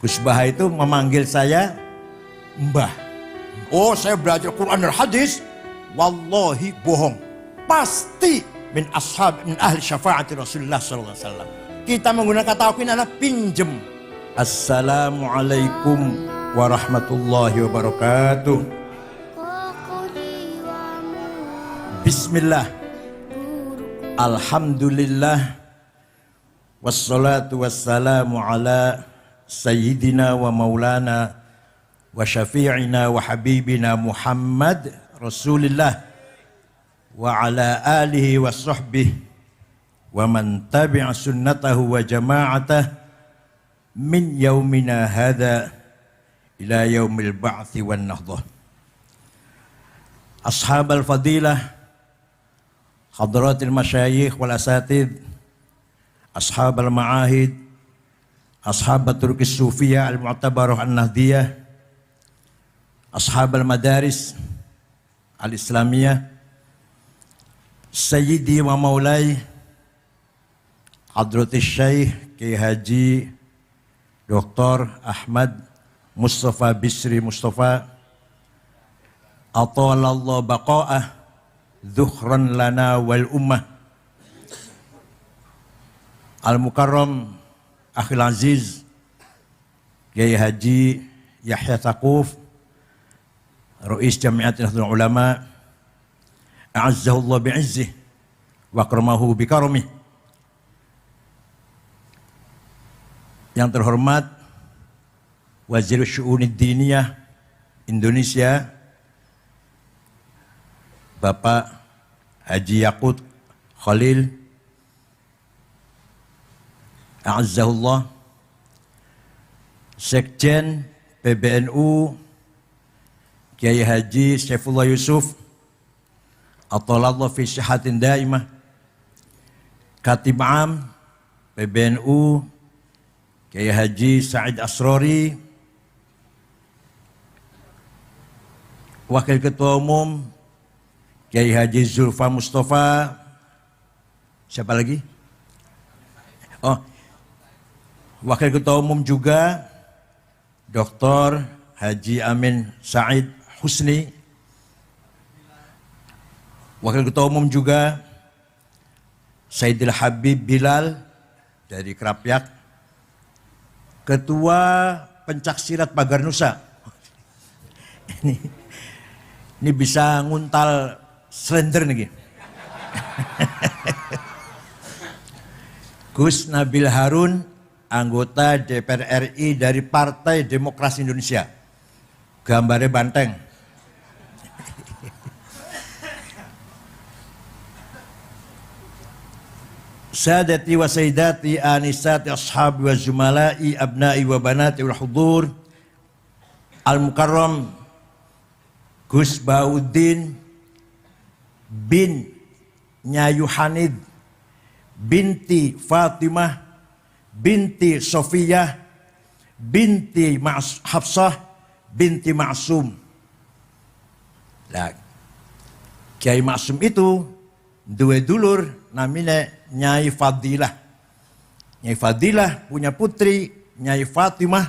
Gus Baha itu memanggil saya Mbah. Oh, saya belajar Quran dan hadis. Wallahi bohong. Pasti min ahli syafaati Rasulullah sallallahu alaihi wasallam. Kita menggunakan kata aku ini adalah pinjem. Assalamualaikum warahmatullahi wabarakatuh. Bismillah. Alhamdulillah. Wassalatu wassalamu ala sayyidina wa maulana wa syafi'ina wa habibina Muhammad Rasulillah wa ala alihi wa sahbihi wa man tabi'a sunnatahu wa jama'atah min yaumina hadha ila yaumil ba'thi wan nahdah. Ashabal fadilah, hadratil masyayikh wal asatid, ashabal ma'ahid, ashabat turkis sufiyah al-mu'tabarah an-nahdiyah, ashabal madaris al-islamiyah, sayyidi wa maulai hadratis syekh Kiai Haji Dr. Ahmad Mustafa Bisri Mustafa atalallahu baqa'ah dhukhran lana wal ummah, al-mukarram akhil aziz Kiai Haji Yahya Taquf Rais Jamiat Nahdlatul Ulama, a'azzahullah bi'izzih wa akramahu bikaramih. Yang terhormat Wazir Syu'unid Diniyah Indonesia Bapak Haji Yaqut Khalil, a'azzahullah. Sekjen PBNU Kiai Haji Saifullah Yusuf atalallahu fi sihatin daimah. Katib Am PBNU Kiai Haji Said Asrori, Wakil Ketua Umum Kiai Haji Zulfa Mustafa, siapa lagi? Oh, Wakil Ketua Umum juga Dr. Haji Amin Said Husni, Wakil Ketua Umum juga Sayyidil Habib Bilal dari Krapyak, Ketua Pencaksilat Pagar Nusa. Ini bisa nguntal slender nih. Gus Nabil Harun, anggota DPR RI dari Partai Demokrasi Indonesia. Gambarnya banteng. Sadati wa sayyidati anisati ashabi wa zumala'i abna'i wa banati wal hudur, al-mukarram Gus Bauddin bin Nyayu Hanid binti Fatimah binti Sofiyah binti Hafsah binti Ma'sum. Nah, Kiai Ma'sum itu dua dulur namanya Nyai Fadilah. Nyai Fadilah punya putri Nyai Fatimah.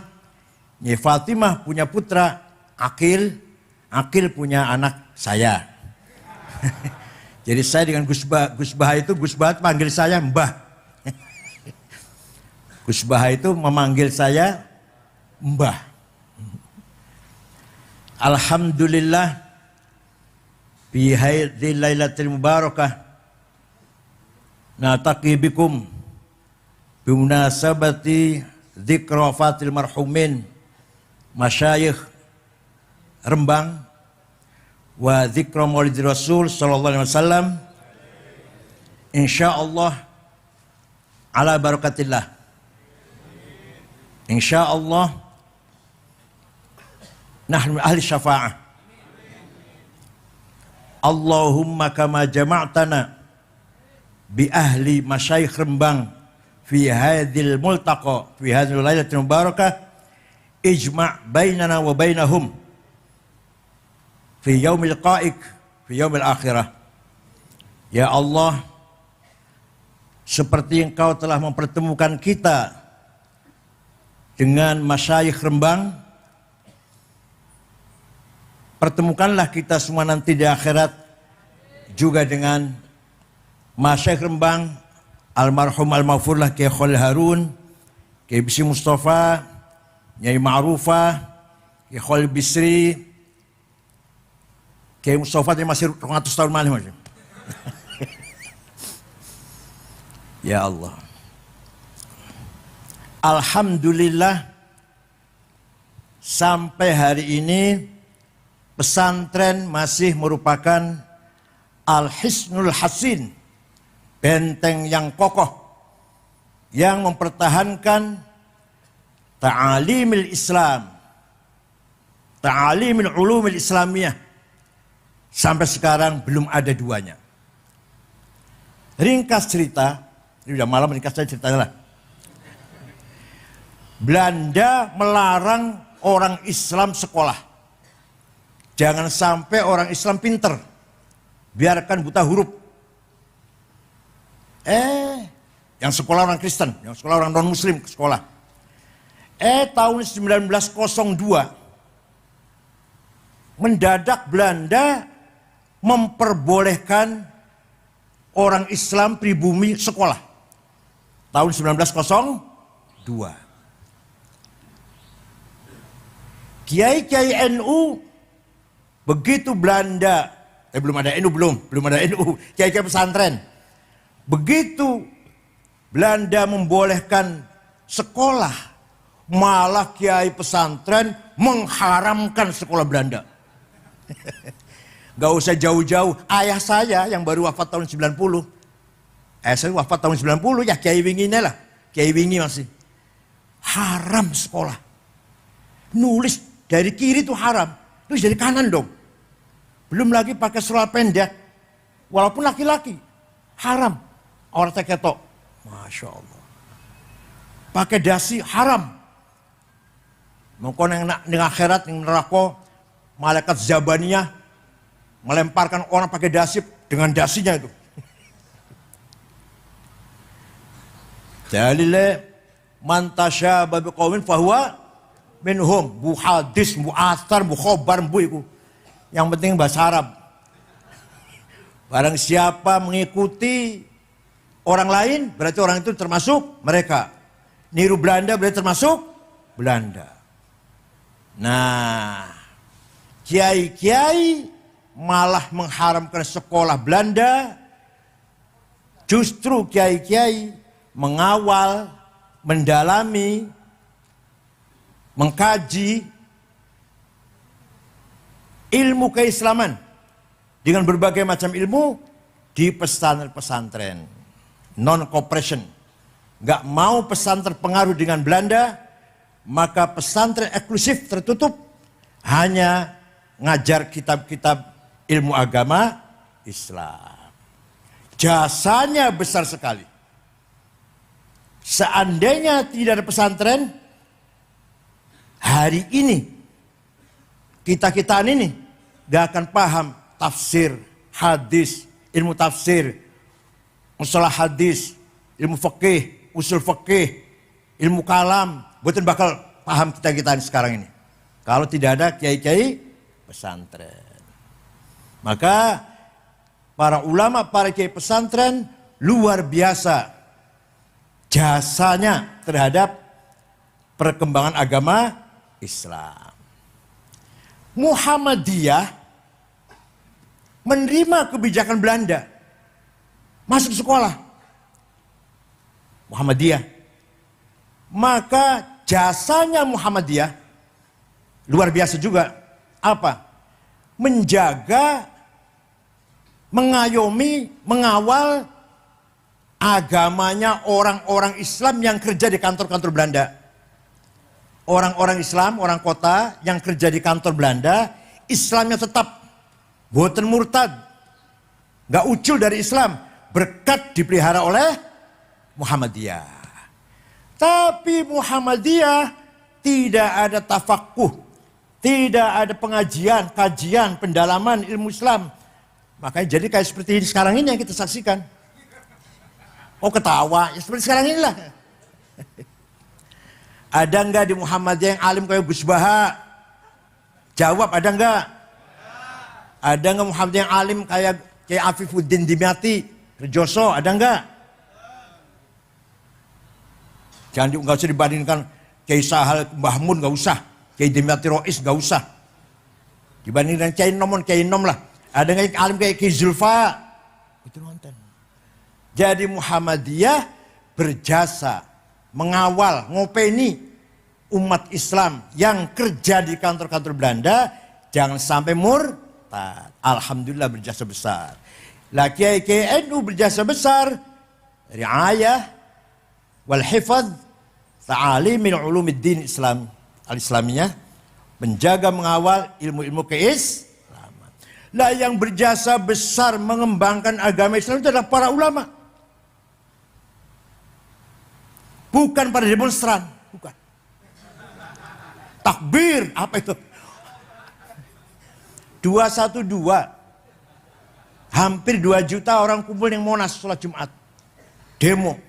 Nyai Fatimah punya putra Akil. Akil punya anak saya. Jadi saya dengan Gus Baha itu, Gus Baha panggil saya Mbah. Gus Baha itu memanggil saya Mbah. Alhamdulillah fi hadhil lailatul mubarakah nataqi bikum bimunasabati dzikra wafatil marhumin masyayikh Rembang wa dzikra maulid Rasul sallallahu alaihi wasallam, insyaallah ala barakatillah. Insyaallah nahnu ahli syafa'ah. Allahumma kama jama'tana bi ahli masyayikh Rembang fi hadhil multaqa fi hadhil lailatul mubarakah, ijma' bainana wa bainahum fi yaumil qaik fi yaumil akhirah. Ya Allah, seperti Engkau telah mempertemukan kita dengan masyayikh Rembang. Pertemukanlah kita semua nanti di akhirat juga dengan masyayikh Rembang, almarhum al-maghfurlah Kiai Khalil Harun, Kiai Bisri Mustafa, Nyai Ma'rufah, Kiai Khalil Bisri, Kiai Mustafa yang masih 200 tahun malah masih. Ya Allah. Alhamdulillah sampai hari ini pesantren masih merupakan Al-Hisnul Hasin, benteng yang kokoh yang mempertahankan ta'alimil Islam, ta'alimil ulumil Islamiyah. Sampai sekarang belum ada duanya. Ringkas cerita, ini udah malam, ringkas saja ceritanya lah. Belanda melarang orang Islam sekolah. Jangan sampai orang Islam pinter, biarkan buta huruf. Yang sekolah orang Kristen, yang sekolah orang non-Muslim ke sekolah. Tahun 1902, mendadak Belanda memperbolehkan orang Islam pribumi sekolah. Tahun 1902. Kiai-kiai NU, begitu Belanda, belum ada NU, belum ada NU, kiai-kiai pesantren. Begitu Belanda membolehkan sekolah, malah kiai pesantren mengharamkan sekolah Belanda. Gak usah jauh-jauh, ayah saya yang baru wafat tahun 90. Saya wafat tahun 90, ya Kiai Wingi lah. Kiai Wingi masih. Haram sekolah. Nulis dari kiri itu haram, tulis dari kanan dong. Belum lagi pakai selal pendek, walaupun laki-laki. Haram. Orang ketok. Masya Allah. Pakai dasi haram. Mungkin yang akhirat, yang neraka, malaikat Zabaniyah melemparkan orang pakai dasi dengan dasinya itu. Jalile man tasyaba biqaumin fahuwa minhum. Bu hadis, bu athar, bu khobar, bu itu. Yang penting bahasa Arab. Barang siapa mengikuti orang lain, berarti orang itu termasuk mereka. Niru Belanda berarti termasuk Belanda. Nah, kiai-kiai malah mengharamkan sekolah Belanda. Justru kiai-kiai mengawal, mendalami, mengkaji ilmu keislaman dengan berbagai macam ilmu di pesantren-pesantren non-cooperation. Gak mau pesantren terpengaruh dengan Belanda, maka pesantren eksklusif tertutup, hanya ngajar kitab-kitab ilmu agama Islam. Jasanya besar sekali. Seandainya tidak ada pesantren, hari ini kita-kita ini gak akan paham tafsir, hadis, ilmu tafsir, mustalah hadis, ilmu fikih, usul fikih, ilmu kalam, bukan bakal paham kita-kita sekarang ini. Kalau tidak ada kiai-kiai pesantren. Maka para ulama, para kiai pesantren luar biasa jasanya terhadap perkembangan agama Islam. Muhammadiyah menerima kebijakan Belanda, masuk sekolah Muhammadiyah. Maka jasanya Muhammadiyah luar biasa juga. Apa? Menjaga, mengayomi, mengawal agamanya orang-orang Islam yang kerja di kantor-kantor Belanda. Orang-orang Islam, orang kota yang kerja di kantor Belanda, Islamnya tetap boten murtad, gak ucul dari Islam, berkat dipelihara oleh Muhammadiyah. Tapi Muhammadiyah tidak ada tafakuh, tidak ada pengajian, kajian, pendalaman ilmu Islam. Makanya jadi kayak seperti ini sekarang ini yang kita saksikan. Oh ketawa, ya seperti sekarang inilah. Ada enggak di Muhammadiyah yang alim kayak Gus Baha? Jawab, ada enggak? Ada enggak Muhammadiyah yang alim kayak Afifuddin Dimyati, Rejoso, ada enggak? Jangan enggak usah dibandingkan Kiai Sahal Mbah Mun, enggak usah. Kiai Dimyati Rois enggak usah. Dibandingkan Kiai Nomon, Kiai Nom lah. Ada enggak yang alim kayak Kiai Zulfa? Itu nonton. Jadi Muhammadiyah berjasa mengawal, ngopeni umat Islam yang kerja di kantor-kantor Belanda jangan sampai murtad. Alhamdulillah berjasa besar. Lah Kiai NU berjasa besar riayah wal hifadz ta'alim min ulumiddin Islam al-Islamiyah, menjaga mengawal ilmu-ilmu keislaman. Lah yang berjasa besar mengembangkan agama Islam itu adalah para ulama. Bukan pada demonstran, bukan. Takbir, apa itu? 212. Hampir 2 juta orang kumpul yang Monas sholat Jumat. Demo.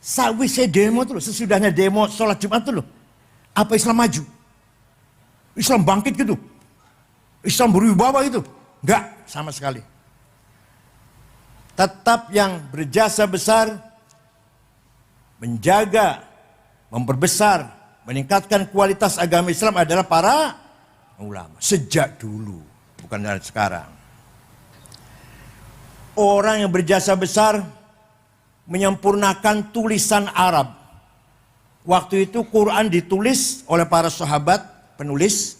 Sawise demo tuh loh, sesudahnya demo sholat Jumat tuh loh. Apa Islam maju? Islam bangkit gitu? Islam berwibawa gitu? Enggak, sama sekali. Tetap yang berjasa besar menjaga, memperbesar, meningkatkan kualitas agama Islam adalah para ulama. Sejak dulu, bukan dari sekarang. Orang yang berjasa besar menyempurnakan tulisan Arab. Waktu itu Quran ditulis oleh para sahabat penulis,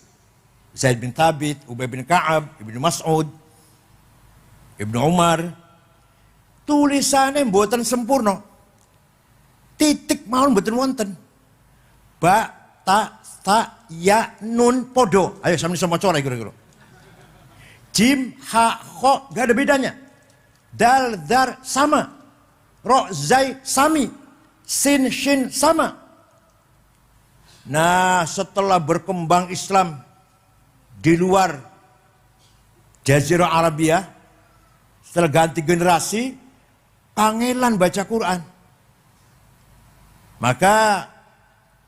Zaid bin Thabit, Ubay bin Ka'ab, Ibnu Mas'ud, Ibnu Umar. Tulisannya mboten sempurna. Titik mawon mboten wonten. Ba, ta, ya, nun, podo. Ayo sama sama maca kira-kira. Jim, ha, kho, gak ada bedanya. Dal, dar, sama. Ro, zai, sami. Sin, shin, sama. Nah, setelah berkembang Islam di luar Jazirah Arabia, setelah ganti generasi, kangelan baca Quran. Maka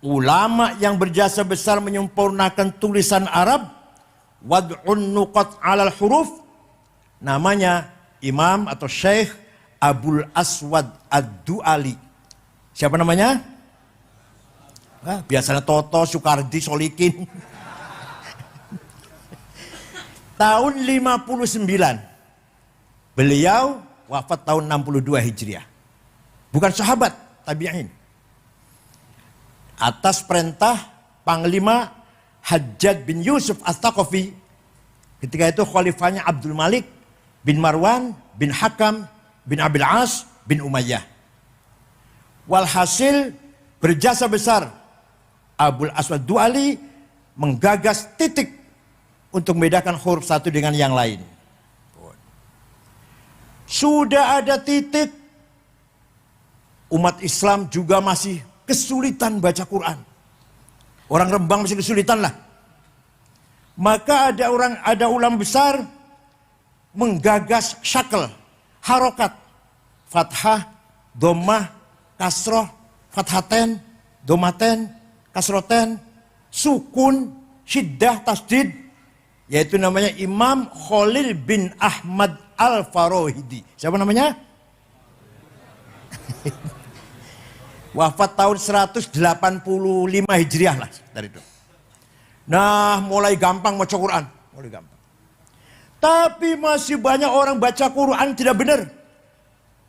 ulama yang berjasa besar menyempurnakan tulisan Arab, wad'un nuqat 'alal huruf, namanya Imam atau Syekh Abul Aswad Ad-Du'ali. Siapa namanya? Biasanya Toto, Soekardi, Solikin. Tahun 59. Beliau wafat tahun 62 Hijriah. Bukan sahabat, tabi'in. Atas perintah Panglima Hajjaj bin Yusuf As-Thaqafi, ketika itu khalifahnya Abdul Malik bin Marwan bin Hakam bin Abil As bin Umayyah. Walhasil berjasa besar Abul Aswad Du'ali menggagas titik untuk membedakan huruf satu dengan yang lain. Sudah ada titik, umat Islam juga masih kesulitan baca Quran. Orang Rembang masih kesulitan lah. Maka ada ulama besar menggagas syakl, harokat, fathah, dhammah, kasroh, fathaten, dhammaten, kasroten, sukun, syiddah, tasdid, yaitu namanya Imam Khalil bin Ahmad Al-Farohidi. Siapa namanya? Wafat tahun 185 Hijriah lah dari itu. Nah, mulai gampang baca Quran, mulai gampang. Tapi masih banyak orang baca Quran tidak benar.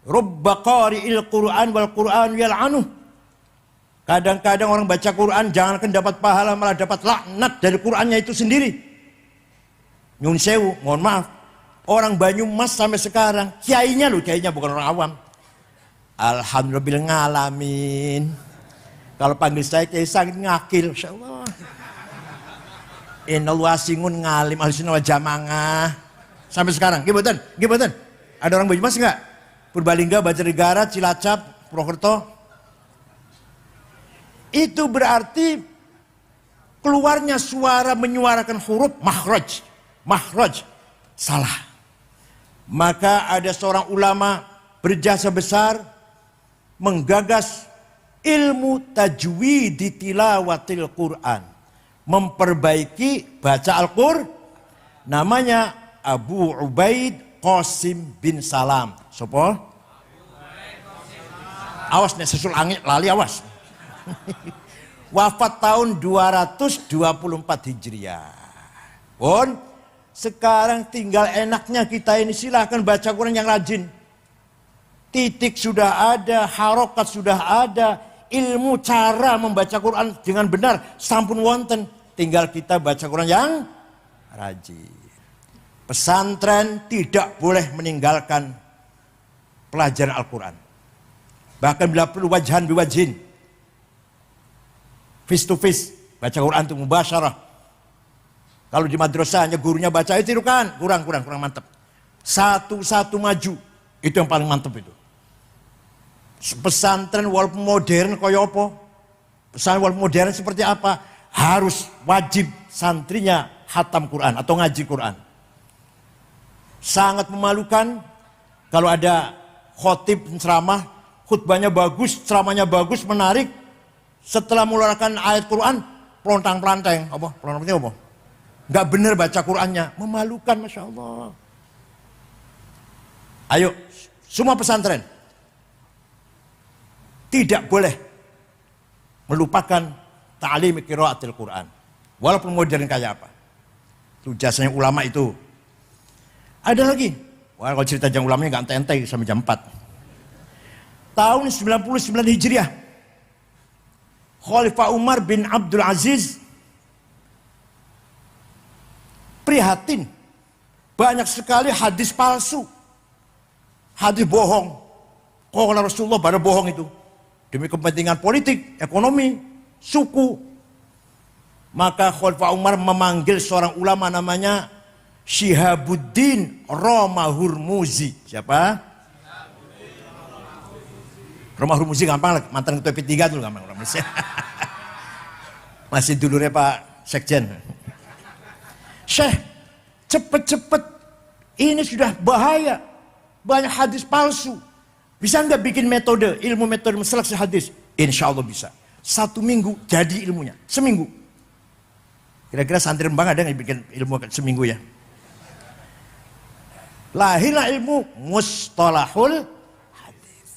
Rubba qari'il Quran wal Quran yal'anuh. Kadang-kadang orang baca Quran jangankan dapat pahala, malah dapat laknat dari Qurannya itu sendiri. Nyun sewu, mohon maaf. Orang Banyumas sampai sekarang, kiainya bukan orang awam. Alhamdulillah ngalamin. Kalau panggil saya Kiai Sangit ngakil, insyaallah. Innallaha singun ngalim ahlussunnah wal jamaah. Sampai sekarang, gimana? Ada orang Banyumas enggak? Purbalingga, Banjarnegara, Cilacap, Purwokerto. Itu berarti keluarnya suara menyuarakan huruf makhraj salah. Maka ada seorang ulama berjasa besar menggagas ilmu tajwid tilawatil Quran, memperbaiki baca Al-Qur'an. Namanya Abu Ubaid Qasim bin Salam. Sopo? Awas nek sesul angin lali awas. Wafat tahun 224 Hijriah. Pun sekarang tinggal enaknya kita ini silahkan baca Quran yang rajin. Titik sudah ada, harokat sudah ada, ilmu cara membaca Quran dengan benar sampun wonten. Tinggal kita baca Quran yang rajin. Pesantren tidak boleh meninggalkan pelajaran Al-Quran. Bahkan bila perlu wajhan biwajhin, face to face, baca Quran itu mubasyarah. Kalau di madrasah hanya gurunya baca itu kan kurang mantap. Satu-satu maju, itu yang paling mantap itu. Pesantren walaupun modern kaya apa? Pesantren walaupun modern seperti apa? Harus wajib santrinya khatam Quran atau ngaji Quran. Sangat memalukan kalau ada khotib ceramah, khutbahnya bagus, ceramahnya bagus, menarik. Setelah mengeluarkan ayat Quran, pelontang-pelanteng. Pelontang-pelanteng apa? Nggak benar baca Qurannya. Memalukan, Masya Allah. Ayo, semua pesantren tidak boleh melupakan ta'lim qiraatil Quran. Walaupun modern kayak apa. Itu jasanya ulama itu. Ada lagi. Wah, kalau cerita jam ulamanya nggak ente-ente sampai jam 4. Tahun 99 Hijriah. Khalifah Umar bin Abdul Aziz prihatin. Banyak sekali hadis palsu. Hadis bohong. Kalau Rasulullah pada bohong itu. Demi kepentingan politik, ekonomi, suku. Maka Khalifah Umar memanggil seorang ulama namanya Syihabuddin Roma Hurmuzi. Siapa? Roma Hurmuzi gampang lah, mantan ketua P3 tuh gampang. Masih dulurnya Pak Sekjen. Syekh, cepet-cepet, ini sudah bahaya. Banyak hadis palsu. Bisa nggak bikin metode, ilmu metode seleksi hadis? Insya Allah bisa. 1 minggu jadi ilmunya, seminggu. Kira-kira santri Rembang ada yang bikin ilmu seminggu ya? Lahirlah ilmu mustalahul hadis.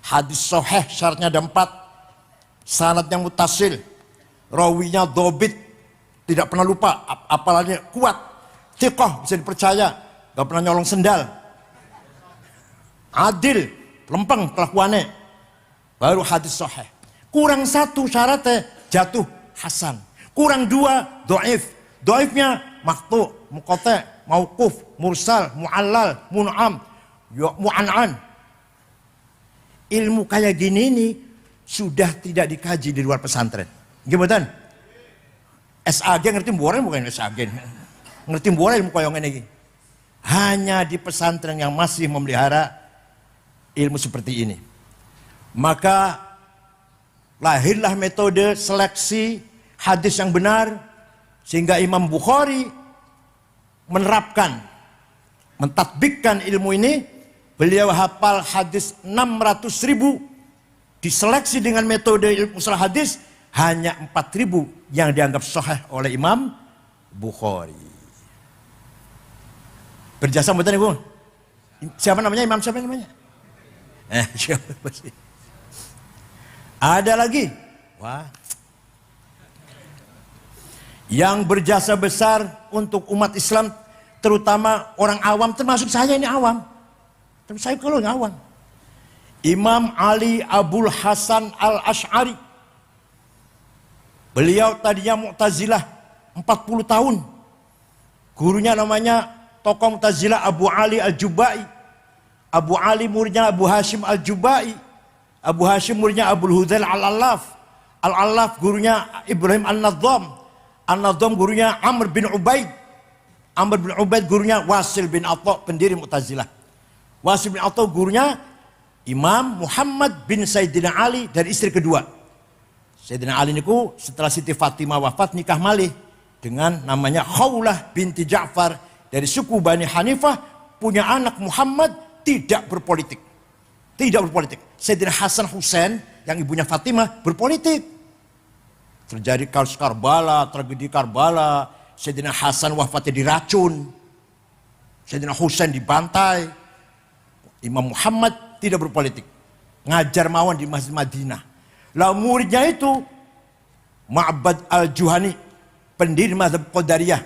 Hadis sahih syaratnya ada 4. Sanadnya mutasil, rawinya dobit, tidak pernah lupa, apalagi kuat, thiqah, bisa dipercaya, gak pernah nyolong sendal, adil, lempeng kelakuannya, baru hadis sahih. Kurang 1 syaratnya jatuh hasan, kurang 2 dhaif, dhaifnya maqtu, muqata, mauquf, mursal, mu'allal, mun'am, mu'an'an. Ilmu kayak gini ini sudah tidak dikaji di luar pesantren. Gimana? SAG ngerti mbuare bukan SAG. Ngerti mbuare ilmu koyo ngene iki. Hanya di pesantren yang masih memelihara ilmu seperti ini. Maka lahirlah metode seleksi hadis yang benar sehingga Imam Bukhari menerapkan, mentatbikkan ilmu ini. Beliau hafal hadis 600.000, diseleksi dengan metode ilmu mustalah hadis hanya 4.000 yang dianggap sahih oleh Imam Bukhari. Berjasa betul Ibu. Siapa namanya? Imam siapa namanya? Siapa sih? Ada lagi. Wah. Yang berjasa besar untuk umat Islam, terutama orang awam, termasuk saya ini awam. Tapi saya kalau nggak awam. Imam Ali Abul Hasan Al-Ash'ari. Beliau tadinya Mu'tazilah 40 tahun. Gurunya namanya tokoh Mu'tazilah Abu Ali Al-Jubai. Abu Ali muridnya Abu Hashim Al-Jubai. Abu Hashim muridnya Abu Hudzail Al-Allaf. Al-Allaf gurunya Ibrahim An-Nadham. An-Nadham gurunya Amr bin Ubaid. Amr bin Ubaid gurunya Wasil bin Atha, pendiri Mu'tazilah. Wasil bin Atha gurunya Imam Muhammad bin Sayyidina Ali dari istri kedua. Sayyidina Ali niku setelah Siti Fatimah wafat nikah malih dengan namanya Khawlah binti Ja'far dari suku Bani Hanifah, punya anak Muhammad, tidak berpolitik. Tidak berpolitik. Sayyidina Hasan Husain yang ibunya Fatimah berpolitik. Terjadi kasus Karbala, tragedi Karbala, Sayyidina Hasan wafatnya diracun, Sayyidina Husain dibantai. Imam Muhammad tidak berpolitik, ngajar mawon di Masjid Madinah. Lalu muridnya itu Ma'bad al-Juhani, pendiri mazhab Qadariyah.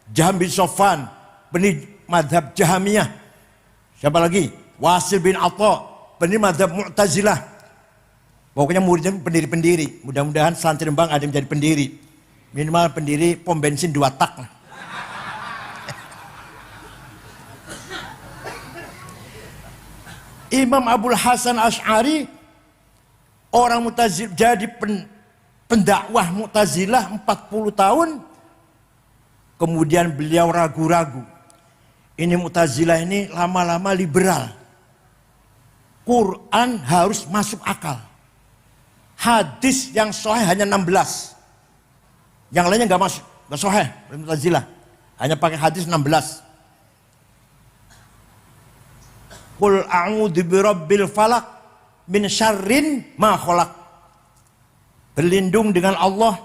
Jaham bin Sofwan, pendiri mazhab Jahamiyah. Siapa lagi? Wasil bin Atha, pendiri mazhab Mu'tazilah. Pokoknya muridnya pendiri-pendiri. Mudah-mudahan santri Rembang ada yang jadi pendiri. Minimal pendiri pom bensin 2 tak. Imam Abul Hasan Asy'ari, orang Mu'tazilah, jadi pendakwah Mu'tazilah 40 tahun. Kemudian beliau ragu-ragu. Ini Mu'tazilah ini lama-lama liberal. Quran harus masuk akal. Hadis yang sahih hanya 16. Yang lainnya nggak masuk, nggak sahih. Mu'tazilah hanya pakai hadis 16. Qul a'udzu birabbil falaq min syarrin ma khalaq. Berlindung dengan Allah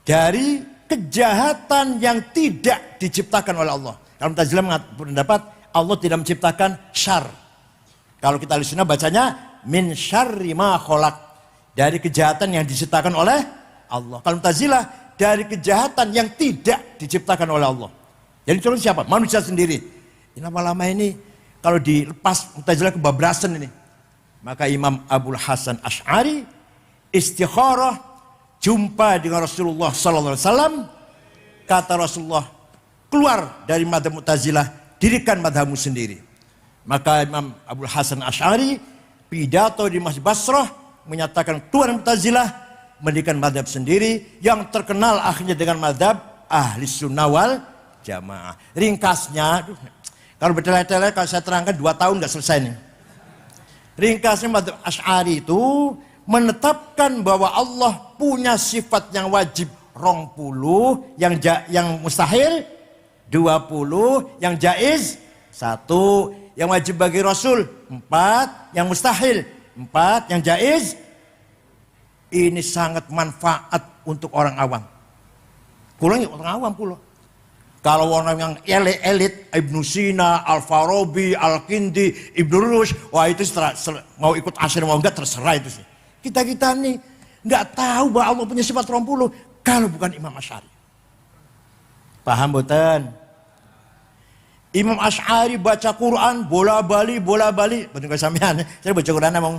dari kejahatan yang tidak diciptakan oleh Allah. Kalau Mu'tazilah berpendapat Allah tidak menciptakan syar. Kalau kita Ahlussunnah bacanya min syarri ma khalaq, dari kejahatan yang diciptakan oleh Allah. Kalau Mu'tazilah dari kejahatan yang tidak diciptakan oleh Allah. Jadi contoh siapa? Manusia sendiri. Ini lama-lama ini kalau dilepas Mu'tazilah kebablasan ini. Maka Imam Abul Hasan Asy'ari istikharah, jumpa dengan Rasulullah sallallahu alaihi wasallam. Kata Rasulullah, keluar dari mazhab Mu'tazilah, dirikan mazhabmu sendiri. Maka Imam Abul Hasan Asy'ari pidato di Masjid Basrah menyatakan keluar Mu'tazilah, mendirikan mazhab sendiri yang terkenal akhirnya dengan mazhab Ahli Sunnah wal Jamaah. Ringkasnya, kalau bertele-tele kalau saya terangkan 2 tahun nggak selesai nih. Ringkasnya mazhab Asy'ari itu menetapkan bahwa Allah punya sifat yang wajib 20, yang mustahil 20, yang jaiz 1, yang wajib bagi Rasul 4, yang mustahil 4, yang jaiz. Ini sangat manfaat untuk orang awam. Kurang orang awam pulau. Kalau orang yang elit, Ibnu Sina, Al-Farabi, Al-Kindi, Ibnu Rushd, wah itu mau ikut asyir mau enggak terserah itu sih. Kita nih enggak tahu bahwa Allah punya sifat 20 kalau bukan Imam Asy'ari. Paham boten? Imam Asy'ari baca Quran bola-bali. Betul gak sampean? Saya baca Quran emang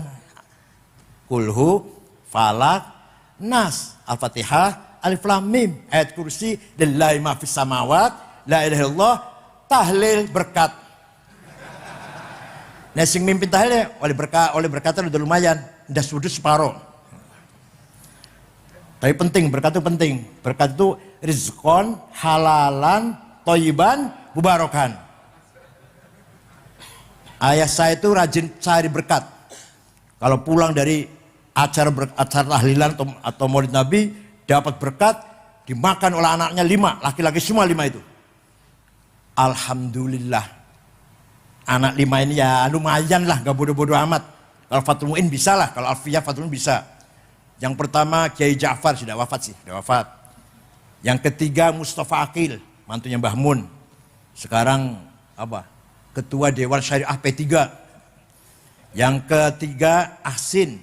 Kulhu, Falak, Nas, Al-Fatihah, Alif Lam Mim, ayat kursi, lillahi ma fis samawat, la ilaha illallah, tahlil berkat. Nah sing mimpin tahlil oleh berkatan udah lumayan, udah sudut separuh. Tapi penting, berkat itu penting. Berkat itu rizqon, halalan, thayyiban, mubarakan. Ayah saya itu rajin cari berkat. Kalau pulang dari acara tahlilan atau maulid Nabi, dapat berkat, dimakan oleh anaknya 5, laki-laki semua 5 itu. Alhamdulillah. Anak 5 ini ya lumayan lah, gak bodoh-bodoh amat. Kalau Fatul Mu'in bisa lah, kalau Alfiyah Fatul Mu'in bisa. Yang pertama Kiai Ja'far sudah wafat. Yang ketiga Mustafa Aqil, mantunya Mbah Mun. Sekarang Ketua Dewan Syariah P3. Yang ketiga Ahsin.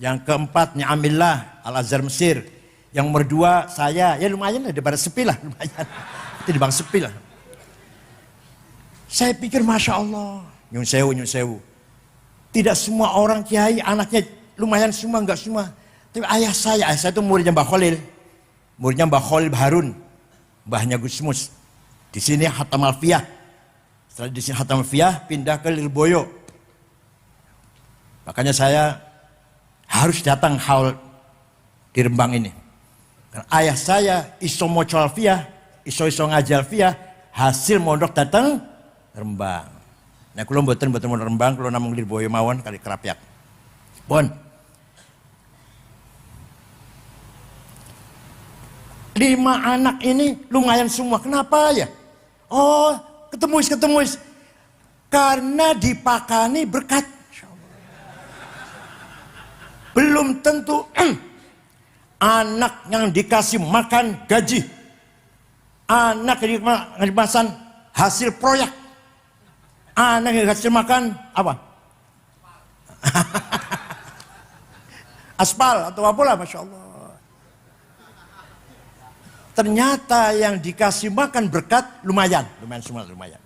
Yang keempat Ni'amillah Al-Azhar Mesir. Yang nomor 2 saya, ya lumayan lah, daripada sepi lah, lumayan. Itu di bang sepi lah. Saya pikir Masya Allah, nyun sewu. Tidak semua orang kiai, anaknya lumayan semua, enggak semua. Tapi ayah saya itu muridnya Mbah Khalil. Muridnya Mbah Khalil Harun. Mbahnya Gusmus. Di sini Hatam Alfiyah. Setelah di sini Hatam Alfiyah, pindah ke Lirboyo. Makanya saya harus datang haul di Rembang ini. Karena ayah saya iso moco Alfiyah, iso ngaji Alfiyah, hasil mondok datang Rembang. Nah kalau mboten mau Rembang, kalau namung Lirboyo mawon kali Kerapyak. Pun 5 anak ini lumayan semua. Kenapa ya? Oh, ketemu. Karena dipakani berkat. Belum tentu anak yang dikasih makan gaji, anak yang dikasih hasil proyek, anak yang dikasih makan apa? Aspal atau apalah, Masya Allah. Ternyata yang dikasih makan berkat lumayan semua, lumayan.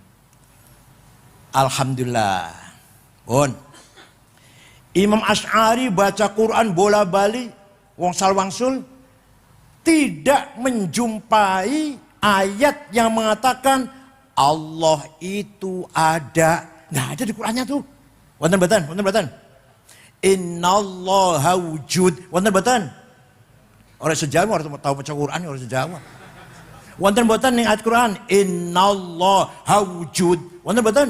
Alhamdulillah. Imam Asy'ari baca Quran bola balik, wongsal wangsul, tidak menjumpai ayat yang mengatakan Allah itu ada. Nggak ada di Qurannya tuh. Wonten batan. Innallaha wujud. Wonten batan. Orang sejawa orang tahu baca Quran, orang sejawa. Wonten batan ning ayat Quran, innallaha wujud. Wonten batan.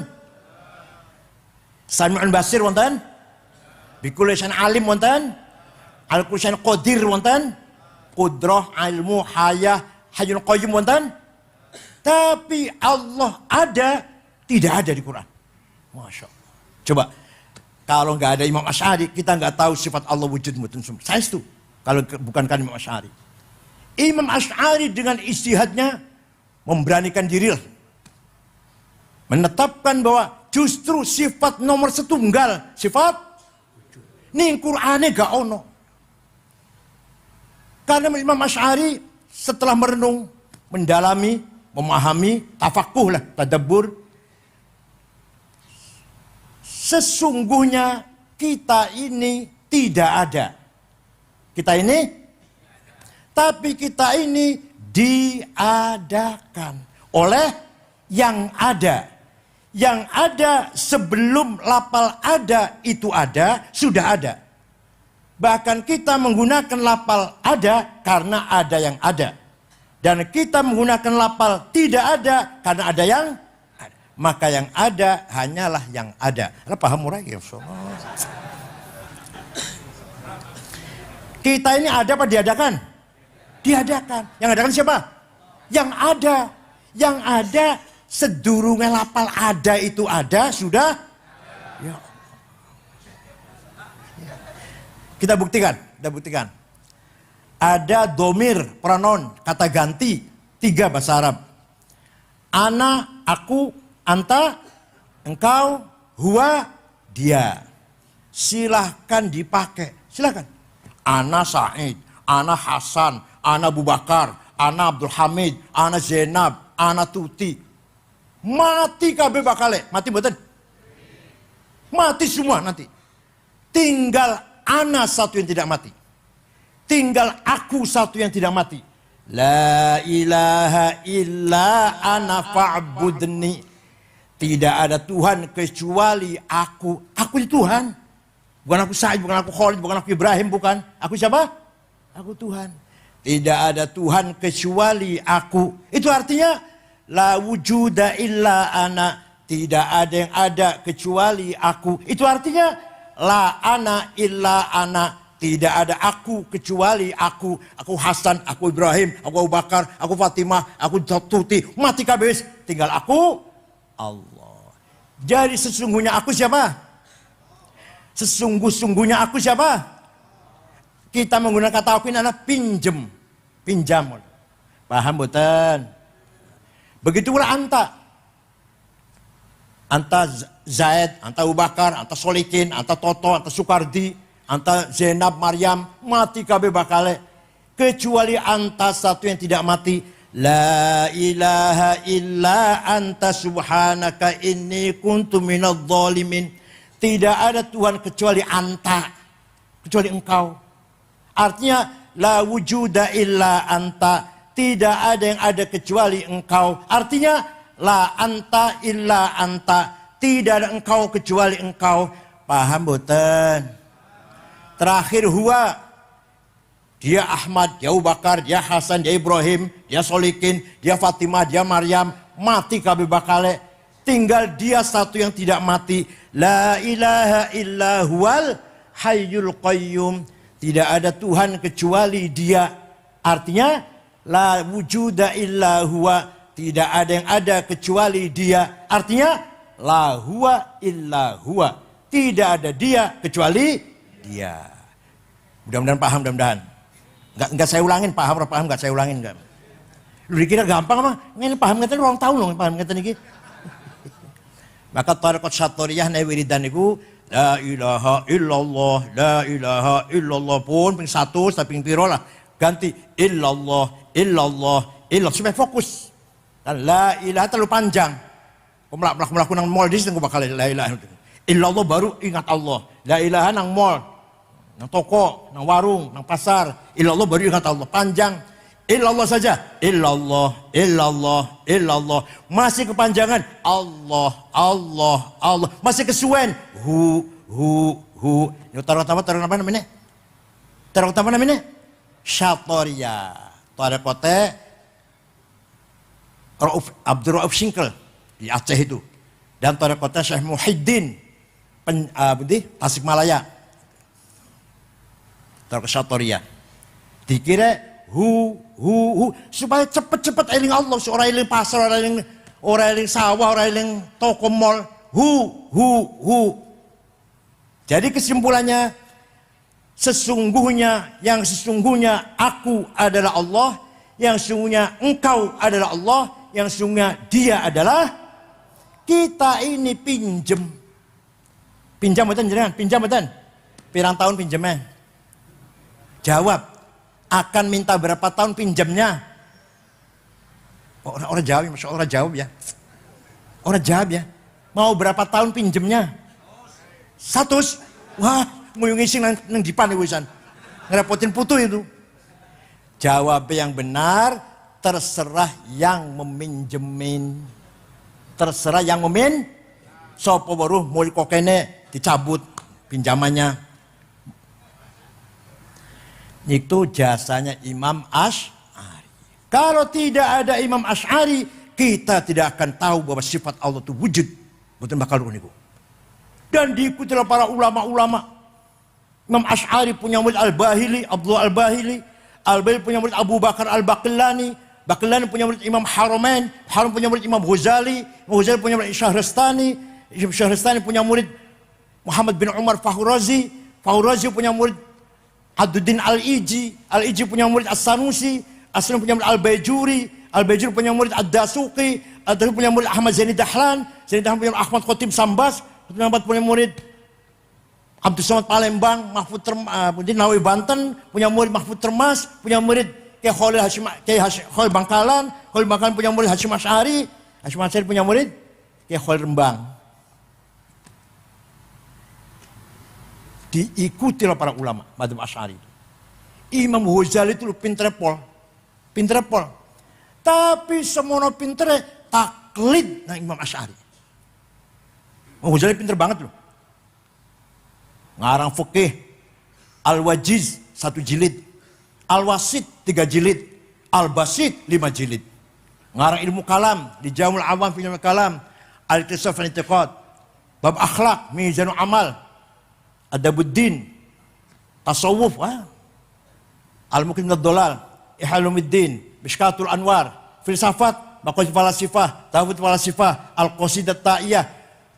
Sami'un basir wonten. Bikulli syai'in alim wonten. Al-kulli syai'in qadir wonten. Qudrah, ilmu, hayah, hayyul qayyum wonten. Tapi Allah ada, tidak ada di Quran. Masya Allah. Coba, kalau nggak ada Imam Asy'ari, kita nggak tahu sifat Allah wujud mutun sumber. Saya itu, kalau bukan kan Imam Asy'ari. Imam Asy'ari dengan ijtihadnya memberanikan diri, menetapkan bahwa justru sifat nomor setunggal, sifat ning Qur'ane gak ono. Karena Imam Asy'ari setelah merenung, mendalami, memahami, tafakuh lah, tadabbur, sesungguhnya kita ini tidak ada. Tapi kita ini diadakan oleh yang ada. Yang ada sebelum lafal ada itu ada, sudah ada. Bahkan kita menggunakan lafal ada karena ada yang ada. Dan kita menggunakan lafal tidak ada karena ada yang ada. Maka yang ada hanyalah yang ada. Anda paham murah ya? Kita ini ada apa diadakan? Diadakan. Yang adakan siapa? Yang ada. Yang ada sedurunge lafal ada itu ada, sudah. Ya. Kita buktikan. Ada domir, pronoun, kata ganti, 3 bahasa Arab. Ana, aku, anta, engkau, huwa, dia. Silahkan dipakai, silahkan. Ana Said, ana Hasan, ana Abu Bakar, ana Abdul Hamid, ana Zainab, ana Tuti. Mati kabeh bakale, mati mboten? Mati semua nanti. Tinggal ana satu yang tidak mati. Tinggal aku satu yang tidak mati. La ilaha illa ana fa'budni. Tidak ada Tuhan kecuali aku. Aku itu Tuhan. Bukan aku Said, bukan aku Khalid, bukan aku Ibrahim, bukan. Aku siapa? Aku Tuhan. Tidak ada Tuhan kecuali aku. Itu artinya la wujuda illa ana. Tidak ada yang ada kecuali aku. Itu artinya la ana illa ana. Tidak ada aku kecuali aku. Aku Hasan, aku Ibrahim, aku Abu Bakar, aku Fatimah, aku Tuti. Mati kabeh, tinggal aku Allah. Jadi sesungguhnya aku siapa? Sesungguh-sungguhnya aku siapa? Kita menggunakan kata aku ini adalah pinjam. Pinjam. Paham betul? Begitu pula anta. Anta Zaid, anta Abu Bakar, anta Solikin, anta Toto, anta Sukardi, anta Zainab, Maryam, mati kabeh bakale. Kecuali anta satu yang tidak mati. La ilaha illa anta subhanaka inni kuntu minadh dhalimin. Tidak ada Tuhan kecuali anta, kecuali engkau. Artinya la wujuda illa anta. Tidak ada yang ada kecuali engkau. Artinya la anta illa anta. Tidak ada engkau kecuali engkau. Paham boten? Terakhir huwa. Dia Ahmad, dia Abu Bakar, dia Hasan, dia Ibrahim, dia Solikin, dia Fatimah, dia Maryam. Mati kabeh bakale. Tinggal dia satu yang tidak mati. La ilaha illa huwal hayyul qayyum. Tidak ada Tuhan kecuali dia. Artinya la wujuda illa huwa. Tidak ada yang ada kecuali dia. Artinya la huwa illa huwa. Tidak ada dia kecuali dia. Mudah-mudahan paham, mudah-mudahan. Enggak saya ulangin, paham enggak saya ulangin enggak. Lu dikira gampang apa? Ini paham ngeten orang tahu loh, paham ngeten iki. Maka tarekat Syatoriyah nek wiridan niku la ilaha illallah, la ilaha illallah pun ping 100 tapi ping piro lah. Ganti illallah, illallah, illallah supaya fokus. Dan la ilaha terlalu panjang. Melaku nang mall di sini bakal la ilaha illallah baru ingat Allah. La ilaha nang mall, nang toko, nang warung, nang pasar. Illallah baru ingat Allah. Panjang. Illallah saja. Illallah, illallah, illallah. Masih kepanjangan. Allah, Allah, Allah. Masih kesuwen. Hu. Ini taruh apa namanya? Taruh apa namanya? Syatoriyah. Tarekote Abdul Rauf Singkel di Aceh itu. Dan tarekote Syekh Muhyiddin Tasikmalaya. Tarekat Syatoriyah. Dikira hu supaya cepet-cepet eling Allah, orang eling pasar, orang eling sawah, orang eling toko mall. Hu. Jadi kesimpulannya, yang sesungguhnya aku adalah Allah, yang sesungguhnya engkau adalah Allah, yang sesungguhnya dia adalah kita ini pinjam betul jenengan, pinjam betul. Pirang tahun pinjamnya? Jawab. Akan minta berapa tahun pinjamnya? Orang jawab, masya Allah jawab ya. Orang jawab ya. Mau berapa tahun pinjamnya? 100. Wah, nguyung ising nang dipan wisan. Ngerepotin putu itu. Jawab yang benar, terserah yang meminjemin. Terserah yang sopo baru mulai kokene dicabut pinjamannya. Itu jasanya Imam Asy'ari. Kalau tidak ada Imam Asy'ari, kita tidak akan tahu bahwa sifat Allah itu wujud. Betul bakal niku. Dan diikuti oleh para ulama-ulama. Imam Asy'ari punya murid Al-Bahili, Abdullah Al-Bahili. Al-Bahili punya murid Abu Bakar Al-Baqillani. Baqillani punya murid Imam Haramain. Haram punya murid Imam Ghazali. Ghazali punya murid Syahrastani. Syahrastani punya murid Muhammad bin Umar Fahurazi. Fahurazi punya murid Abduddin Al-Iji. Al-Iji punya murid As-Sanusi. As-Sanusi punya murid Al-Bajuri. Al-Bajuri punya murid Ad-Dasuqi. Ad-Dasuqi punya murid Ahmad Zaini Dahlan. Zaini Dahlan punya murid Ahmad Khotib Sambas. Punya murid Abdul Somad Palembang. Mahfud Nawawi Banten. Punya murid Mahfud Termas. Punya murid Kiai Khalil Bangkalan. Khalil Bangkalan punya murid Hasyim Asy'ari. Hasyim Asy'ari punya murid Kiai Khalil Rembang. Diikuti oleh para ulama madzhab Asy'ari. Imam Ghazali itu pinter pol. Tapi semono pintere taklid nang Imam Asy'ari. Imam Ghazali pinter banget loh. Ngarang fikih Al-Wajiz 1 jilid, Al-Wasit 3 jilid, Al-Basit 5 jilid. Ngarang ilmu kalam di Jamul Awam fi Ilmu Kalam, Al-Iqtisad fil I'tiqad, bab akhlak, Mizanul Amal, Adabuddin, Tasawuf, Al-Muqim Ad-Dolal, Ihalumuddin, Mishkatul Anwar, Filsafat, Maqasid Falasifah, Tawhid Falasifah, Al-Qasidah Ta'iyah.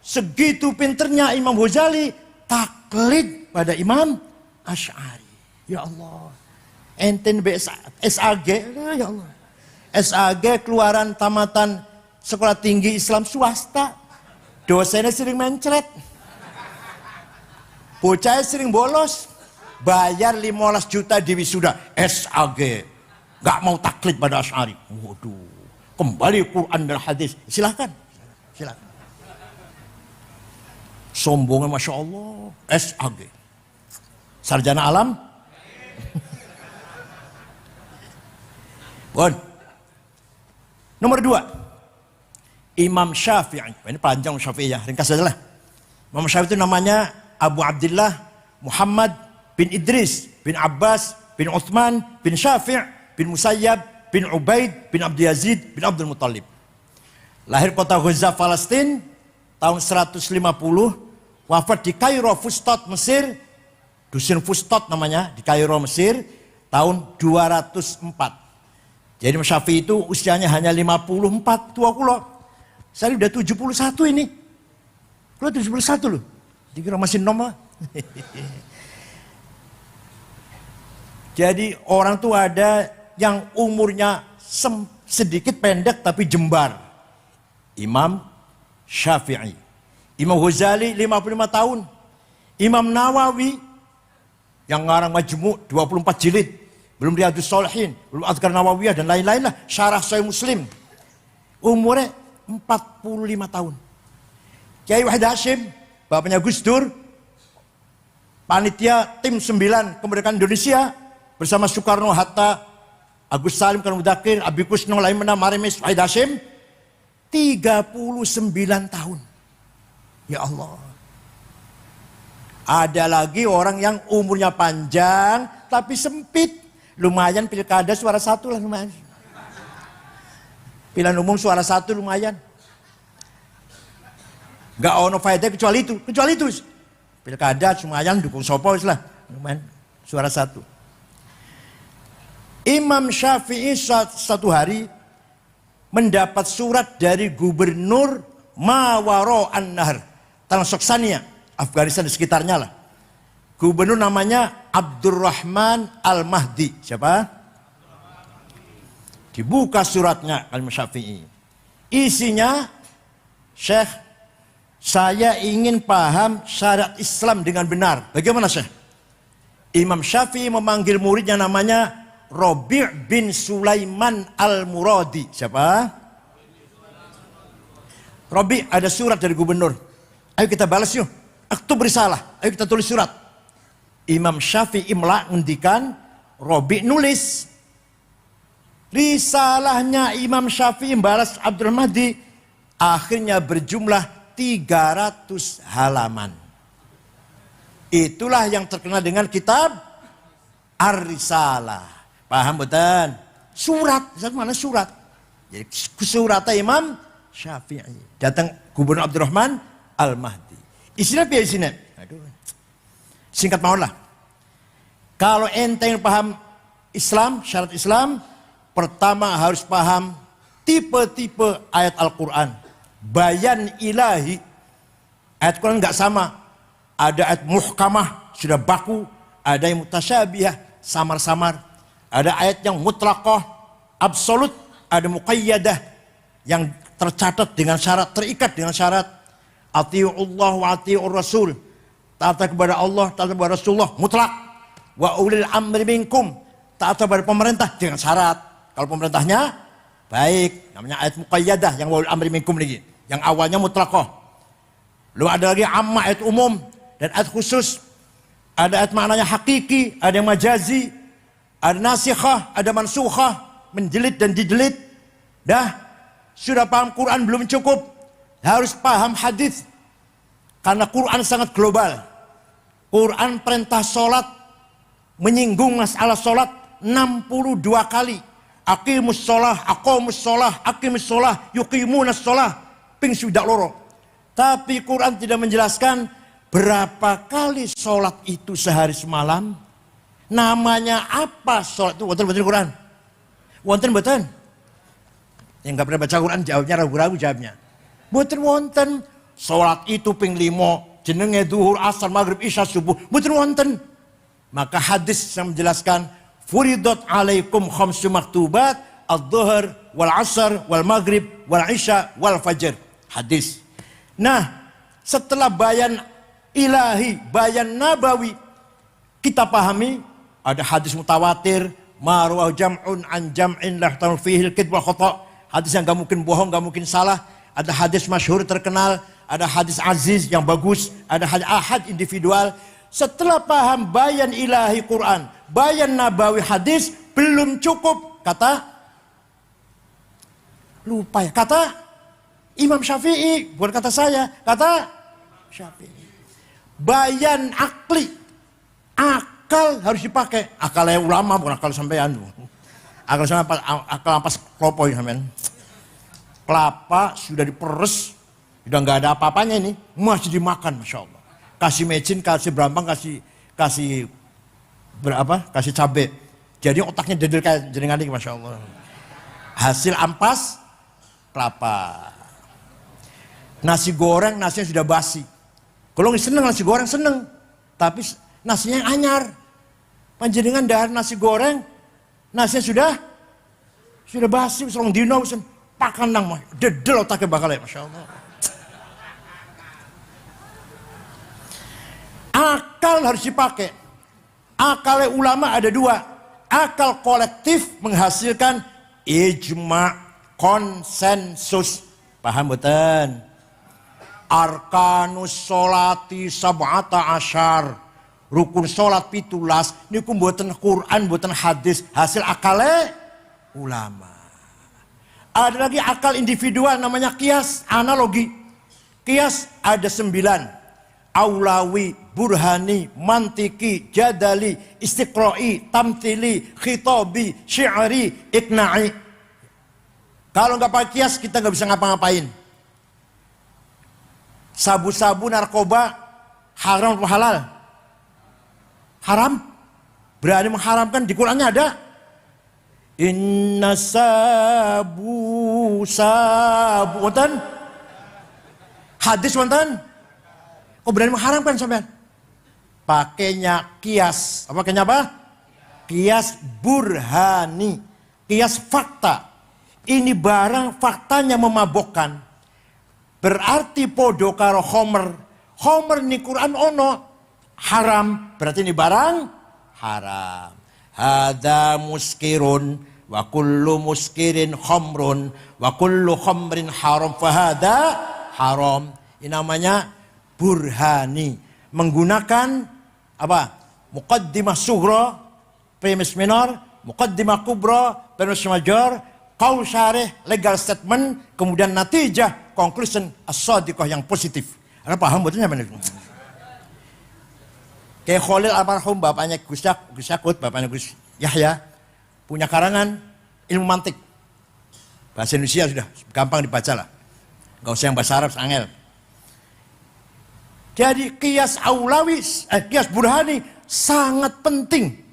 Segitu pinternya Imam Ghazali taklid pada Imam Asy'ari. Ya Allah. Enten SAG, ya Allah. SAG keluaran tamatan Sekolah Tinggi Islam swasta. Dosennya sering mencret. Bocahnya sering bolos, bayar 15 juta di wisuda SAG, nggak mau taklid pada Asy'ari. Waduh, kembali Quran dan hadis. Silakan. Sombongnya masya Allah, SAG, sarjana alam. Bon. Nomor 2, Imam Syafi'i. Ini panjang Syafi'i ya, ringkas saja lah. Imam Syafi'i itu namanya Abu Abdullah Muhammad bin Idris bin Abbas bin Uthman bin Syafi' bin Musayyab bin Ubaid bin Abdul Yazid bin Abdul Muttalib. Lahir kota Gaza, Palestina tahun 150, wafat di Kairo, Fustat, Mesir. Dusun Fustat namanya, di Kairo, Mesir tahun 204. Jadi Imam Syafi'i itu usianya hanya 54, tua kula. Saya udah 71 ini. Kula 71 loh. Dikira masih nom lah. Jadi orang tuh ada yang umurnya sedikit pendek tapi jembar. Imam Syafi'i. Imam Ghazali 55 tahun. Imam Nawawi yang ngarang Majmu' 24 jilid. Belum Riyadhus Shalihin, belum Adhkar Nawawiyah dan lain-lain lah. Syarah Sahih Muslim. Umurnya 45 tahun. Kiai Wahid Hashim, bapaknya Gus Dur, panitia tim 9 kemerdekaan Indonesia bersama Soekarno, Hatta, Agus Salim, Karno Mudakir, Abi Kusno, Laimena, Marimis, Wahid Hashim, 39 tahun. Ya Allah. Ada lagi orang yang umurnya panjang tapi sempit. Lumayan pilkada suara 1 lah lumayan. Pilihan umum suara 1 lumayan. Gak ono faedah kecuali itu. Pilkada lumayan dukung sopo lah. Lumayan suara 1. Imam Syafi'i satu hari mendapat surat dari gubernur Mawaro An-Nahr, Tanah Soksania, Afghanistan di sekitarnya lah. Gubernur namanya Abdurrahman Al-Mahdi. Siapa? Dibuka suratnya Imam Syafi'i. Isinya, Syekh, saya ingin paham syariat Islam dengan benar. Bagaimana Syekh? Imam Syafi'i memanggil muridnya namanya Rabi' bin Sulaiman Al-Muradi. Siapa? Rabi', ada surat dari gubernur. Ayo kita balas yuk. Aktub risalah. Ayo kita tulis surat. Imam Syafi'i ngendikan, Rabi' nulis. Risalahnya Imam Syafi'i balas Abdul Mahdi akhirnya berjumlah 300 halaman. Itulah yang terkenal dengan kitab Ar-Risalah. Paham betul? Surat, mana surat? Jadi suratnya Imam Syafi'i. Datang Gubernur Abdurrahman Al-Mahdi. Isinya apa isinya? Aduh. Singkat mohon lah. Kalau ente yang paham Islam, syarat Islam, pertama harus paham tipe-tipe ayat Al-Quran. Bayan ilahi. Ayat Quran nggak sama. Ada ayat muhkamah, sudah baku. Ada yang mutasyabihah, samar-samar. Ada ayat yang mutlaqah, absolut. Ada muqayyadah, yang tercatat dengan syarat, terikat dengan syarat. Ati'ullah wa ati'ur rasul. Taat kepada Allah, taat kepada Rasulullah, mutlak. Wa ulil amri minkum. Taat kepada pemerintah dengan syarat. Kalau pemerintahnya baik, namanya ayat muqayyadah yang wa ulil amri minkum lagi. Yang awalnya mutlaqah. Lalu ada lagi amma, ayat umum dan ayat khusus. Ada ayat maknanya hakiki, ada yang majazi, ada nasikhah, ada mansukhah, menjelit dan dijelit. Dah, sudah paham Quran belum cukup. Harus paham hadis. Karena Quran sangat global. Quran perintah sholat menyinggung masalah sholat 62 kali. Aqimus sholah, aqomus sholah, aqimus sholah, yuqimunas sholah. Ping sudah loro. Tapi Quran tidak menjelaskan berapa kali sholat itu sehari semalam. Namanya apa sholat itu? Wonten Quran? Wonten. Yang nggak pernah baca Quran jawabnya ragu-ragu jawabnya. Wonten. Sholat itu ping 5. Jenenge duhur, asar, maghrib, isya, subuh. Mboten wonten. Maka hadis yang menjelaskan furidat alaikum khamsu maktubat adh-dhuhr wal asar wal maghrib wal isya wal fajr. Hadis. Nah, setelah bayan ilahi, bayan nabawi kita pahami ada hadis mutawatir, marwah jam'un an jam'in la yahtamil fihi al-kidb wal khata'. Hadis yang enggak mungkin bohong, enggak mungkin salah. Ada hadis masyhur terkenal, ada hadis aziz yang bagus, ada hadis ahad individual. Setelah paham bayan ilahi Quran, bayan nabawi hadis, belum cukup. Kata Imam Syafi'i, bukan kata saya, kata Syafi'i. Bayan akli, akal harus dipakai. Akalnya ulama, bukan akal sampean. Akal ampas kelopoi sampean. Kelapa sudah diperes, sudah nggak ada apa-apanya ini, masih dimakan, masya Allah. Kasih mecin, kasih berambang, kasih berapa? Kasih cabai. Jadi otaknya dedel kayak jenengan ini, masya Allah. Hasil ampas kelapa. Nasi goreng, nasinya sudah basi. Kalau nggak seneng nasi goreng seneng, tapi nasinya anyar. Panjenengan dahar nasi goreng, nasinya sudah basi, serong dino, pakan nang mah, dedel otaknya bakal ya, Masya Allah. Akal harus dipakai. Akal ulama ada dua. Akal kolektif menghasilkan ijma, konsensus. Paham betul? Arkanus sholati sab'ata asyar. Rukun sholat 17. Ini buatan Quran, buatan hadis. Hasil akalnya ulama. Ada lagi akal individual namanya kias, analogi. Kias ada 9. Aulawi, burhani, mantiki, jadali, istiqra'i, tamthili, khitabi, syi'ri, ikna'i. Kalau nggak pakai kias kita nggak bisa ngapa-ngapain. Sabu-sabu, narkoba, haram atau halal? Haram. Berani mengharamkan, di Qurannya ada. Inna sabu wonten. Hadis wonten. Kok berani mengharamkan sampean? Pakainya kias. Pakainya apa? Kias burhani. Kias fakta. Ini barang faktanya memabokkan. Berarti podo karo khomer. Khomer ni Quran ono. Haram, berarti ini barang haram. Hada muskirun wa kullu muskirin khamrun wa kullu khamrin haram fahada haram. Ini namanya burhani. Menggunakan apa? Muqaddimah sughra, premis minor, muqaddimah kubra, premis major, qaul syarih, legal statement, kemudian natijah, conclusion as-sadiqah yang positif. Anda paham betulnya benar? Kayak Khalil almarhum, bapaknya Gus Yakut, bapaknya Gus Yahya, punya karangan ilmu mantik. Bahasa Indonesia sudah gampang dibaca lah. Gak usah yang bahasa Arab, angel. Jadi kias aulawi, kias burhani sangat penting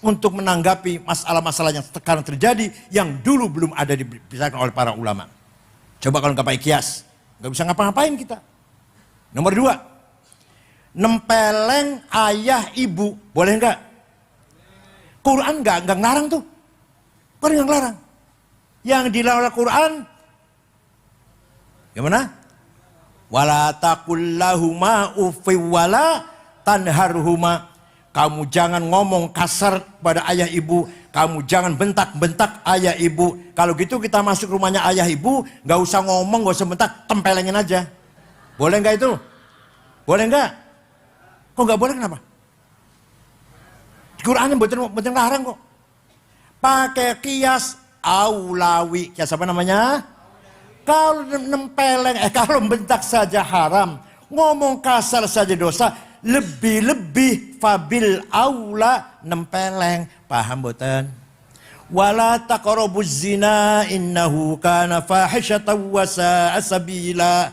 untuk menanggapi masalah-masalah yang sekarang terjadi yang dulu belum ada dibicarakan oleh para ulama. Coba kalau nggak pakai kias, nggak bisa ngapa-ngapain kita. Nomor 2. Nempeleng ayah ibu, boleh enggak? Quran enggak ngelarang tuh. Quran enggak ngelarang. Yang dilarang oleh Quran gimana? Wala taqul lahuma uffi wala tanharhuma. Kamu jangan ngomong kasar pada ayah ibu, kamu jangan bentak-bentak ayah ibu. Kalau gitu kita masuk rumahnya ayah ibu, enggak usah ngomong, enggak usah bentak, tempelengin aja. Boleh enggak itu? Boleh enggak? Kok nggak boleh, kenapa? Di Quran betul larang kok. Pakai kias aulawi. Kias apa namanya? Kalau nempeleng, kalau bentak saja haram. Ngomong kasar saja dosa. Lebih-lebih fabil aula nempeleng. Paham boten? Wala taqrabuz zina innahu kana fahisyatan wa sa'a sabila.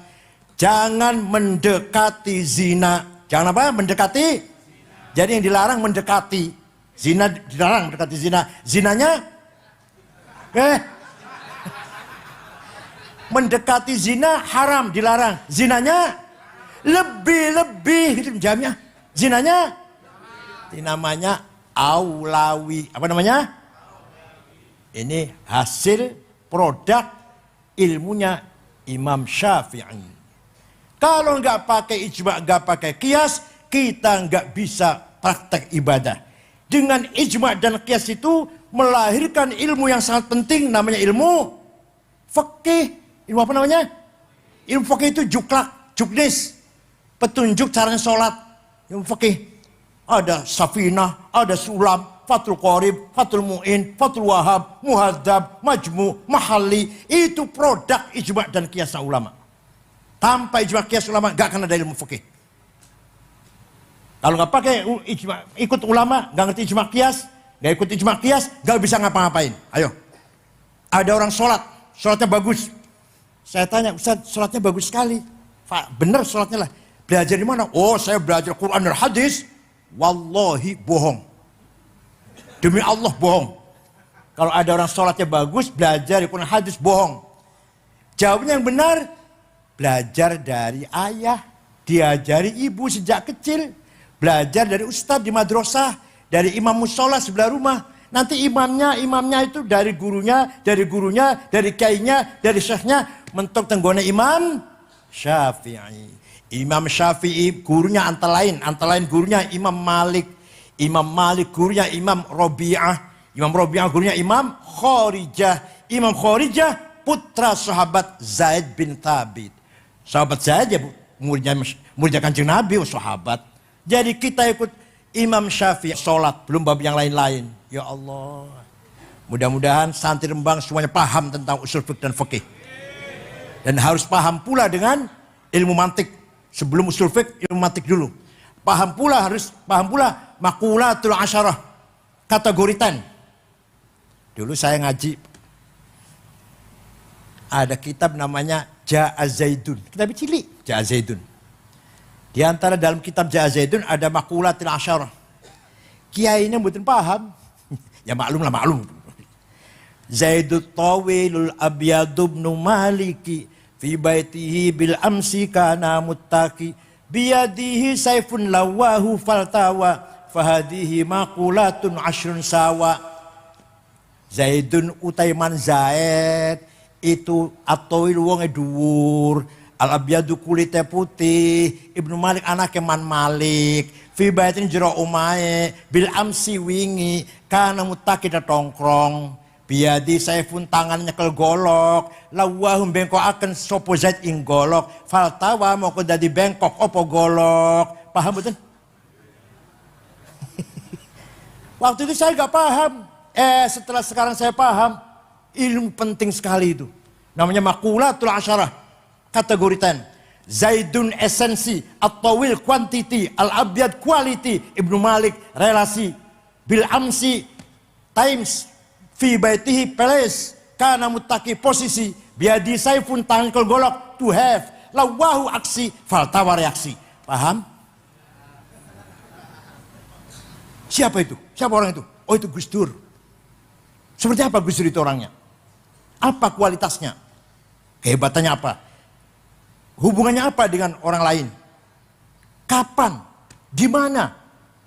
Jangan mendekati zina. Jangan apa? Mendekati. Jadi yang dilarang mendekati. Zina dilarang, mendekati zina. Zinanya? Mendekati zina haram, dilarang. Zinanya? Lebih-lebih. Itu jamnya. Zinanya? Ini namanya aulawi. Apa namanya? Ini hasil produk ilmunya Imam Syafi'i. Kalau nggak pakai ijma, nggak pakai kias, kita nggak bisa praktek ibadah. Dengan ijma dan kias itu melahirkan ilmu yang sangat penting, namanya ilmu fikih. Ilmu apa namanya? Ilmu fikih itu juklak, juknis, petunjuk caranya sholat. Ilmu fikih ada Safinah, ada Sulam, Fathul Qorib, Fathul Mu'in, Fathul Wahab, Muhadzab, Majmu, Mahalli. Itu produk ijma dan kias ulama. Tanpa ijma kias ulama gak akan ada ilmu fikih. Kalau nggak pakai ijma, ikut ulama, nggak ngerti ijma kias, nggak ikut ijma kias, nggak bisa ngapa-ngapain. Ayo, ada orang sholatnya bagus. Saya tanya, Ustaz, sholatnya bagus sekali. Bener sholatnya lah. Belajar di mana? Oh, saya belajar Quran dan hadis. Wallahi bohong. Demi Allah bohong. Kalau ada orang sholatnya bagus, belajar di Quran hadis, bohong. Jawabnya yang benar. Belajar dari ayah, diajari ibu sejak kecil, belajar dari ustadz di madrasah, dari imam musola sebelah rumah. Nanti imamnya itu dari gurunya, dari kiainya, dari syekhnya mentok tenggone Imam Syafi'i. Imam Syafi'i gurunya antara lain gurunya Imam Malik. Imam Malik gurunya Imam Robi'ah. Imam Robi'ah gurunya Imam Khorijah. Imam Khorijah putra sahabat Zaid bin Thabit. Sahabat Zaid ya muridnya Kanjeng Nabi, sahabat. Jadi kita ikut Imam Syafi'i sholat, belum bab yang lain-lain. Ya Allah. Mudah-mudahan santri Rembang semuanya paham tentang usul fikih dan fikih. Dan harus paham pula dengan ilmu mantik. Sebelum usul fikih, ilmu mantik dulu. Paham pula maqulatul asyarah. Kategori 10. Dulu saya ngaji. Ada kitab namanya Ja'a Zaidun. Kitab cilik, Ja'a Zaidun. Di antara dalam kitab Ja'a Zaidun ada maqulatul asyarah. Kiai ini mboten paham. Ya maklum. Zaidut tawilul abyadu ibnu maliki fi baitihi bil amsi kana muttaqi biyadihi saifun lawahu faltawa fahadihi maqulatun ashrun sawa. Zaidun utaiman Zaid itu at-tawil wonge dhuwur, al-abyadu kulite putih, Ibnu Malik anake Man Malik, fi baitin jero omahe, bil amsi wingi, kana muttaqi tongkrong, biadi saifun tangan nyekel golok, lawahum bengkokaken sapa Zaid ing golok, faltawa moko dadi bengkok apa golok. Paham betul? Waktu itu saya gak paham. Setelah sekarang saya paham, ilmu penting sekali itu. Namanya maqulatul asyarah, kategori 10. Zaidun esensi, at-tawil quantity, al-abyad quality, Ibnu Malik relasi, bil amsi times, fi baitihi place, kana muttaqi posisi, biadi saifun tangan golok to have, lawahu aksi, faltawa reaksi. Paham? Siapa itu? Siapa orang itu? Oh itu Gus Dur. Seperti apa Gus Dur itu orangnya? Apa kualitasnya? Kehebatannya apa? Hubungannya apa dengan orang lain? Kapan? Di mana?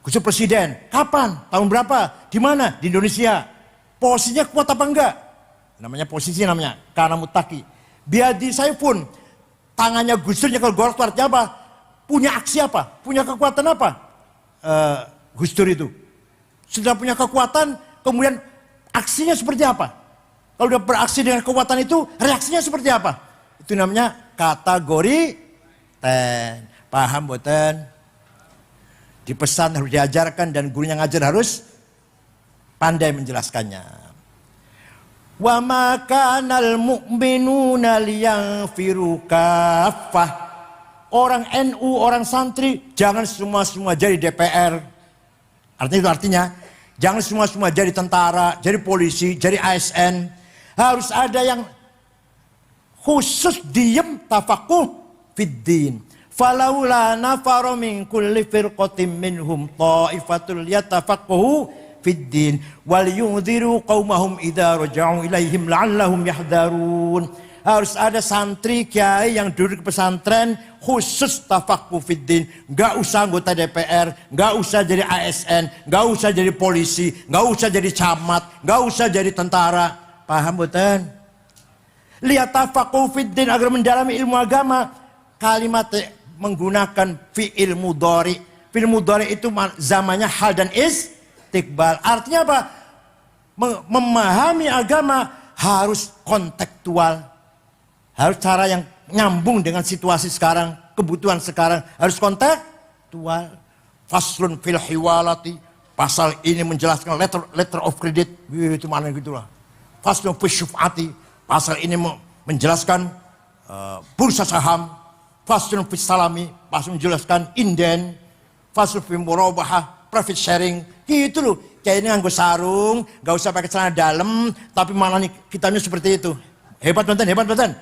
Gus Dur presiden. Kapan? Tahun berapa? Di mana? Di Indonesia. Posisinya kuat apa enggak? Namanya posisi namanya. Karena mutaki. Biadi saya pun. Tangannya Gus Dur nyekel golok artinya apa? Punya aksi apa? Punya kekuatan apa? Gus Dur itu. Sudah punya kekuatan, kemudian aksinya seperti apa? Kalau udah beraksi dengan kekuatan itu, reaksinya seperti apa? Itu namanya kategori 10. Paham boten? Dipesan harus diajarkan dan gurunya ngajar harus pandai menjelaskannya. Wa ma kanal mu'minuna liyaghfiru kaffah. Orang NU, orang santri jangan semua jadi DPR. Artinya jangan semua jadi tentara, jadi polisi, jadi ASN. Harus ada yang khusus diem tafakuh fiddin. Falaula nafara min kulli firqatin minhum ta'ifatul yatafaqahu fiddin wal yunziru qaumahum idza raja'u ilaihim la'allahum yahdharun. Harus ada santri kiai yang duduk ke pesantren khusus tafakuh fiddin. Gak usah anggota DPR, gak usah jadi ASN, gak usah jadi polisi, gak usah jadi camat, gak usah jadi tentara. Paham betul? Lihat tafakuh fiddin agar mendalami ilmu agama. Kalimat menggunakan fi'il mudhari. Fi'il mudhari itu zamannya hal dan istiqbal. Artinya apa? Memahami agama harus kontekstual. Harus cara yang nyambung dengan situasi sekarang, kebutuhan sekarang. Harus kontekstual. Faslun fil hiwalati. Pasal ini menjelaskan letter of credit. Itu mana gitulah. Faslun fil syuf'ati. Pasal ini menjelaskan bursa saham. Faslun fil salami. Pasal menjelaskan inden. Faslun fil murabahah. Profit sharing. Gitu loh. Kayak ini nganggo sarung. Gak usah pakai celana dalam. Tapi malah nih kitanya seperti itu. Hebat nonton, hebat nonton.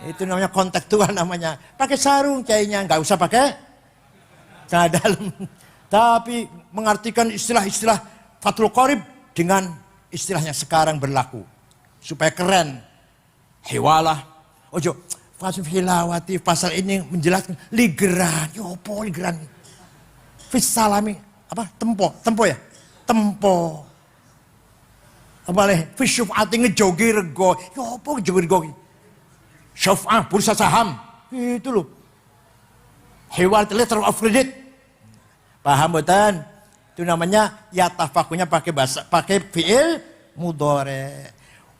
Itu namanya kontekstual namanya. Pakai sarung kayaknya, nggak usah pakai celana dalam. Tapi mengartikan istilah-istilah Fathul Qorib dengan istilahnya sekarang berlaku. Supaya keren. Hiwalah. Ojo, Fathul Hilawati, pasal ini menjelaskan ligeran. Yopo ligeran. Fis salami, apa? Tempo ya? tempo. Apa leh? Fi syuf'ati ngejogi rego. Ya apa ngejogi rego? Syuf'ah bursa saham. Itu loh. Hewan letter of credit. Paham betul? Itu namanya yatafakunya pakai fi'il mudhari.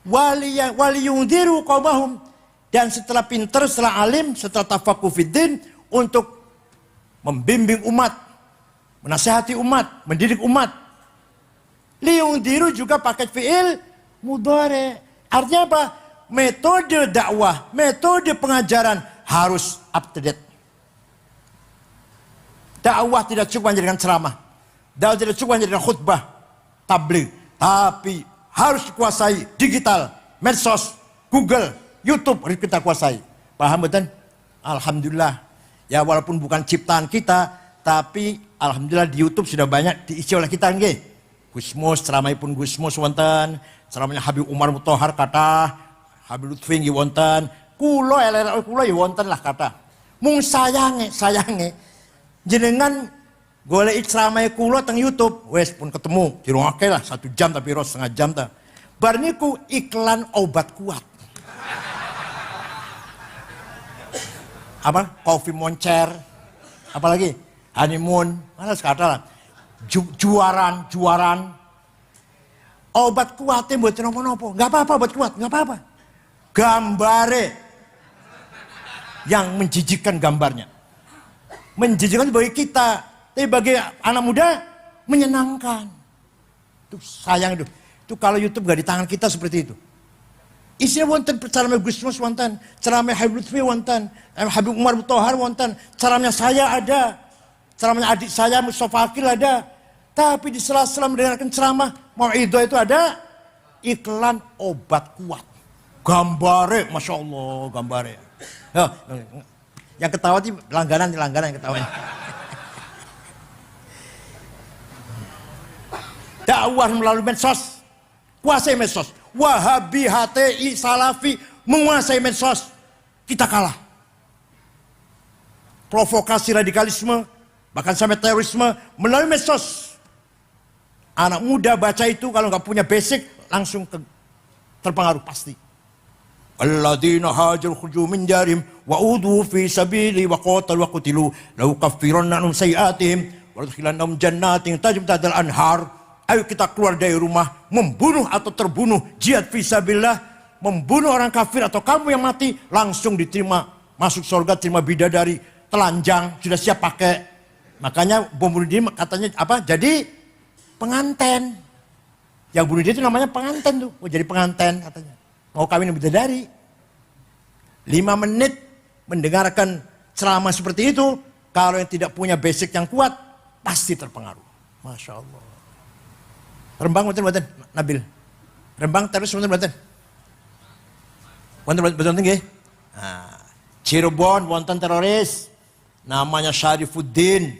Waliyundiru qaumahum, dan setelah pintar, setelah alim, setelah tafakuh fiddin, untuk membimbing umat, menasihati umat, mendidik umat. Liyundiru juga pakai fi'il mudhari. Artinya apa? Metode dakwah, metode pengajaran harus up to date. Dakwah tidak cukup hanya dengan ceramah. Dakwah tidak cukup hanya dengan khutbah, tabligh, tapi harus dikuasai digital, medsos, Google, YouTube harus kita kuasai. Paham betul? Alhamdulillah. Ya walaupun bukan ciptaan kita, tapi alhamdulillah di YouTube sudah banyak diisi oleh kita nggih. Gusmus, ceramahipun Gusmus wonten, ceramahnya Habib Umar Mutahar kata, Habib Lutfi nggih wonten, kula elek kula ya wonten lah kata. Mung sayange jenengan golek ceramah kula teng YouTube, wes pun ketemu, dirungake lah 1 jam tapi ros setengah jam ta. Bar niku iklan obat kuat. Apa? Kopi moncer, apalagi honeymoon, mana sekata lah. Juaran. Obat kuatnya buat nopo-nopo. Gak apa-apa obat kuat, gak apa-apa. Gambare yang menjijikkan gambarnya. Menjijikkan bagi kita, tapi bagi anak muda menyenangkan. Itu sayang itu. Itu kalau YouTube gak di tangan kita seperti itu. Isinya wonten ceramah Gusmus wonten, ceramah Habib Lutfi wonten, Habib Umar Mutahar wonten, ceramahnya saya ada, ceramahnya adik saya Mustafa Akil ada. Tapi di sela-sela mendengarkan ceramah mau'idhah itu ada iklan obat kuat. Gambare, Masya Allah, gambare. Yang ketawa itu langganan yang ketawanya. Dakwah melalui medsos, kuasai medsos. Wahabi, HTI, Salafi menguasai medsos. Kita kalah. Provokasi radikalisme, bahkan sampai terorisme melalui medsos. Anak muda baca itu kalau nggak punya basic langsung terpengaruh pasti. Alladzina hajaru khuruju min darihim wa udhu fi sabili wa qatalu wa qutilu la ukaffiranna anhum sayiatihim wa udkhilannahum jannatin tajri min tahtiha al-anhar. Ayo kita keluar dari rumah, membunuh atau terbunuh, jihad fi sabilillah, membunuh orang kafir atau kamu yang mati, langsung diterima masuk surga, terima bidadari, telanjang, sudah siap pakai. Makanya bom bunuh diri katanya apa? Jadi penganten. Yang bunuh diri itu namanya penganten tuh. Oh, jadi penganten katanya. Mau kawin bidadari. 5 menit mendengarkan ceramah seperti itu, kalau yang tidak punya basic yang kuat, pasti terpengaruh. Masya Allah. Rembang betul-betul, Nabil. Rembang terus betul-betul. Betul-betul nggih. Nah, Cirebon wonten teroris namanya Syarifuddin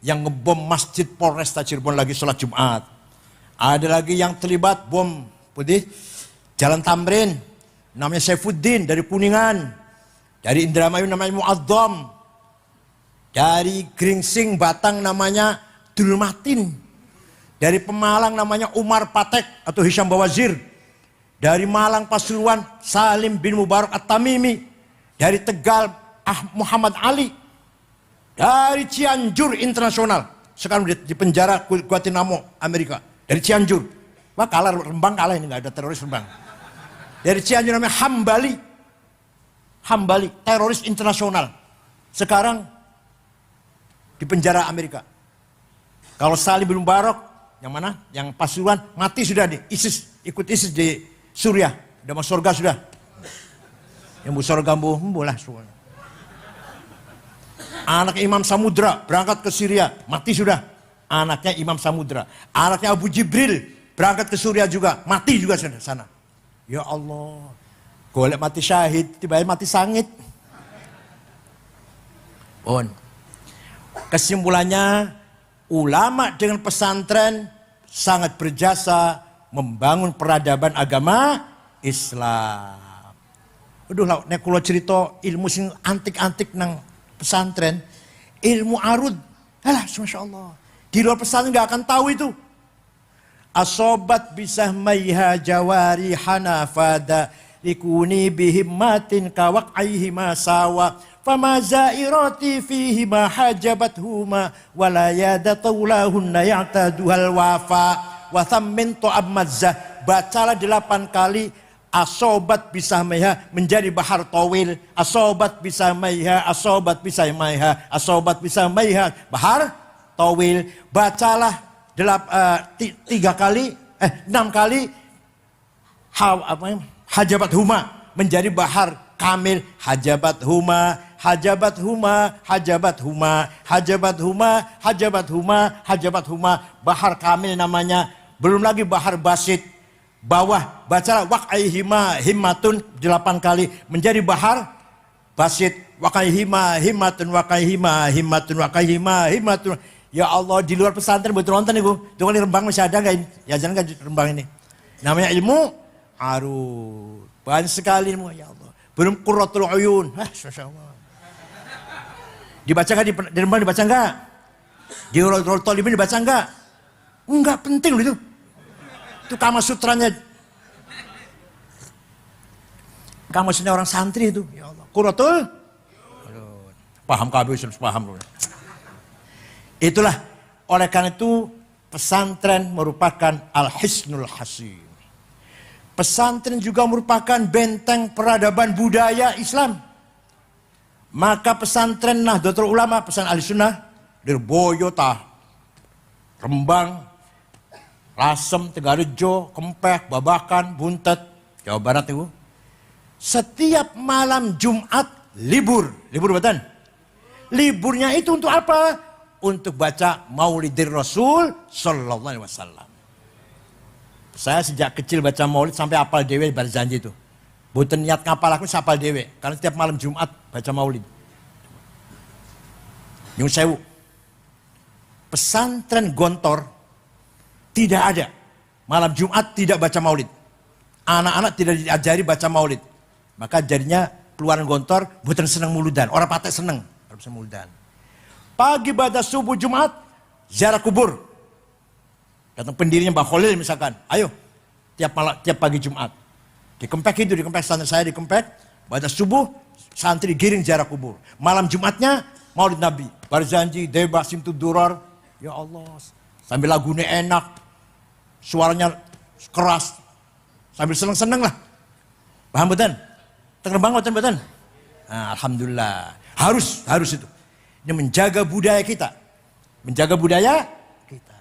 yang ngebom Masjid Polresta Cirebon lagi sholat Jumat. Ada lagi yang terlibat bom putih Jalan Tamrin namanya Saifuddin dari Kuningan. Dari Indramayu namanya Mu'adzam. Dari Gringsing Batang namanya Dulmatin. Dari Pemalang namanya Umar Patek atau Hisham Bawazir. Dari Malang Pasuruan Salim bin Mubarak At-Tamimi. Dari Tegal Muhammad Ali. Dari Cianjur Internasional. Sekarang di penjara Guantanamo Amerika. Dari Cianjur. Wah kalah, Rembang kalah ini, gak ada teroris Rembang. Dari Cianjur namanya Hambali, teroris internasional. Sekarang di penjara Amerika. Kalau Salim bin Mubarak, yang mana? Yang Pasuruan, mati sudah di ISIS, ikut ISIS di Suriah. Udah masuk surga sudah. Yang mau surga boleh semua. Anak Imam Samudra berangkat ke Syria, mati sudah. Anaknya Imam Samudra. Anaknya Abu Jibril berangkat ke Suriah juga, mati juga sana. Ya Allah, golek mati syahid, tiba-tiba mati sangit. Kesimpulannya, ulama dengan pesantren sangat berjasa membangun peradaban agama Islam. Aduh lah, nek kula cerita ilmu sing antik-antik nang pesantren, ilmu arud, alah, masya Allah. Di luar pesantren nggak akan tahu itu. asobat bisahmaiha jawari hanafada likuni bihimmatin kawaqaihi ma sawa fama zairati fihi ma hajabathuma wala yadatulahunna ya'taduhal wafa wa thammin tu'ab mazzah. Bacalah 8 kali asobat bisahmaiha menjadi bahar tawil, asobat bisahmaiha, asobat bisahmaiha, asobat bisahmaiha, bahar tawil. Bacalah 6 kali hajabat huma menjadi bahar kamil, hajabat huma, hajabat huma, hajabat huma, hajabat huma, hajabat huma, hajabat huma, bahar kamil namanya. Belum lagi bahar basit. Bawah bacalah waqaihima himmatun 8 kali menjadi bahar basit, waqaihima himmatun, waqaihima himmatun, waqaihima himmatun. Ya Allah, di luar pesantren betul nonton ibu. Tuh di Rembang masih ada nggak ini? Ya jangan nggak Rembang ini. Namanya ilmu arut. Banyak sekali ilmu, ya Allah. Belum qurratul uyun. Masya Allah. Dibaca nggak di Rembang, dibaca nggak? Di Rol Tolibin dibaca nggak? Enggak penting loh itu. Itu Kama Sutranya. Kama Sutranya orang santri itu. Ya Allah. Qurratul. Paham kabeh, paham loh. Itulah, oleh karena itu pesantren merupakan al-hisnul hasin. Pesantren juga merupakan benteng peradaban budaya Islam. Maka pesantren Nahdlatul Ulama, pesantren Ahlussunnah, Lirboyo, Rembang, Lasem, Tegarejo, Kempeh, Babakan, Buntet, Jawa Barat itu. Setiap malam Jumat libur. Libur betul? Liburnya itu untuk apa? Untuk baca Maulidir Rasul Sallallahu Alaihi Wasallam. Saya sejak kecil baca Maulid sampai apal dewe berjanji itu. Bukan niat ngapal aku sapal dewe. Karena setiap malam Jumat baca Maulid. Nyun sewu. Pesantren Gontor tidak ada. Malam Jumat tidak baca Maulid. Anak-anak tidak diajari baca Maulid. Maka jadinya keluaran Gontor bukan senang muludan. Orang patek senang. Harus muludan. Pagi pada subuh Jumat, ziarah kubur. Datang pendirinya Mbak Khalil misalkan, ayo tiap pagi Jumat. Di Kempek itu, di Kempek santri saya di Kempek, pada subuh santri giring ziarah kubur. Malam Jumatnya Maulid Nabi, Barzanji, Deba, Simtud Duror. Ya Allah, sambil lagunya enak, suaranya keras, sambil seneng-seneng lah. Paham betul? Terbang betul? Nah, alhamdulillah, harus itu. Ini menjaga budaya kita. Menjaga budaya kita.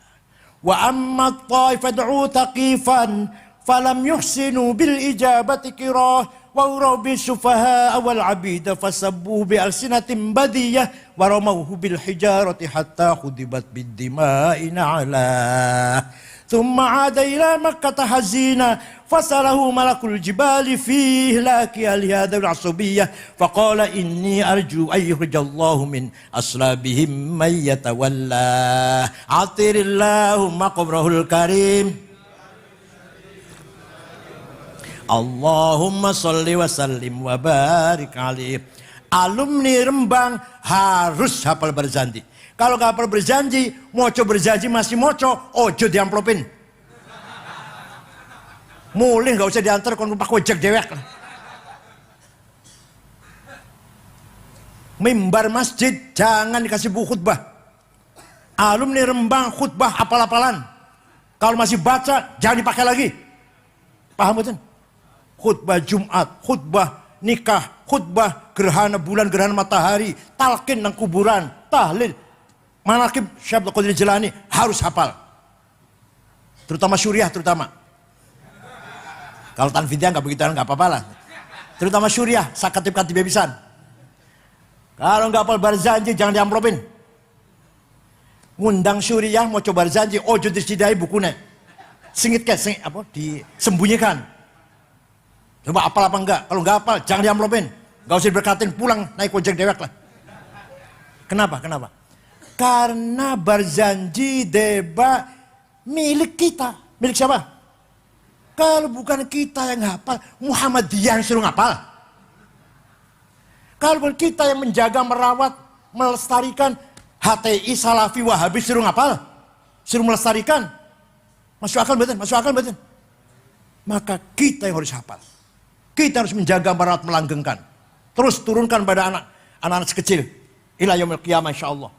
Wa amma taifad'u taqifan falam yuhsinu bil ijabati kirah wa urabi sufaha wal abida fasabbu bi alsinatin badiyah wa ramawhu bil hijarati hatta khudibat bid dima'i na'ala. ثم عاد إلى مكة حزينا فسأله ملك الجبال في إهلاكها لهذا العصبية فقال إني أرجو أن يخرج الله من أصلابهم من يتولى عطر اللهم قبره الكريم اللهم صل وسلم وبارك عليه. Alumni Rembang harus hafal Barzanji. Kalau gak hafal berjanji, moco berjanji masih moco, ojo diamplopin. Mulih gak usah diantar, kon pak ojek dewek. Mimbar masjid jangan dikasih buku khutbah. Alumni Rembang khutbah apal-apalan. Kalau masih baca jangan dipakai lagi. Paham betul? Khutbah Jumat, khutbah nikah, khutbah gerhana bulan, gerhana matahari, talqin nang kuburan, tahlil. Manaqib Syekh Abdul Qadir Jilani harus hafal. Terutama syuriah terutama. Kalau tanfidah nggak begitu nggak apa-apa lah. Terutama syuriah, sakatib-katib bebisan. Kalau nggak hafal Barzanji jangan diamplopin. Ngundang syuriah mau coba Barzanji, ojo disidai bukunya. Singit apa? Disembunyikan. Coba hafal apa enggak? Kalau nggak hafal jangan diamplopin. Nggak usah diberkatin, pulang naik ojek dewek lah. Kenapa? Karena Barzanji Deba milik kita. Milik siapa? Kalau bukan kita yang hafal, Muhammadiyah yang suruh ngapal. Kalau bukan kita yang menjaga, merawat, melestarikan, HTI, Salafi, Wahabi suruh ngapal. Suruh melestarikan. Masuk akal betul, masuk akal betul. Maka kita yang harus hafal. Kita harus menjaga barat melanggengkan. Terus turunkan pada anak-anak sekecil. Ila yaumil qiyamah insyaallah.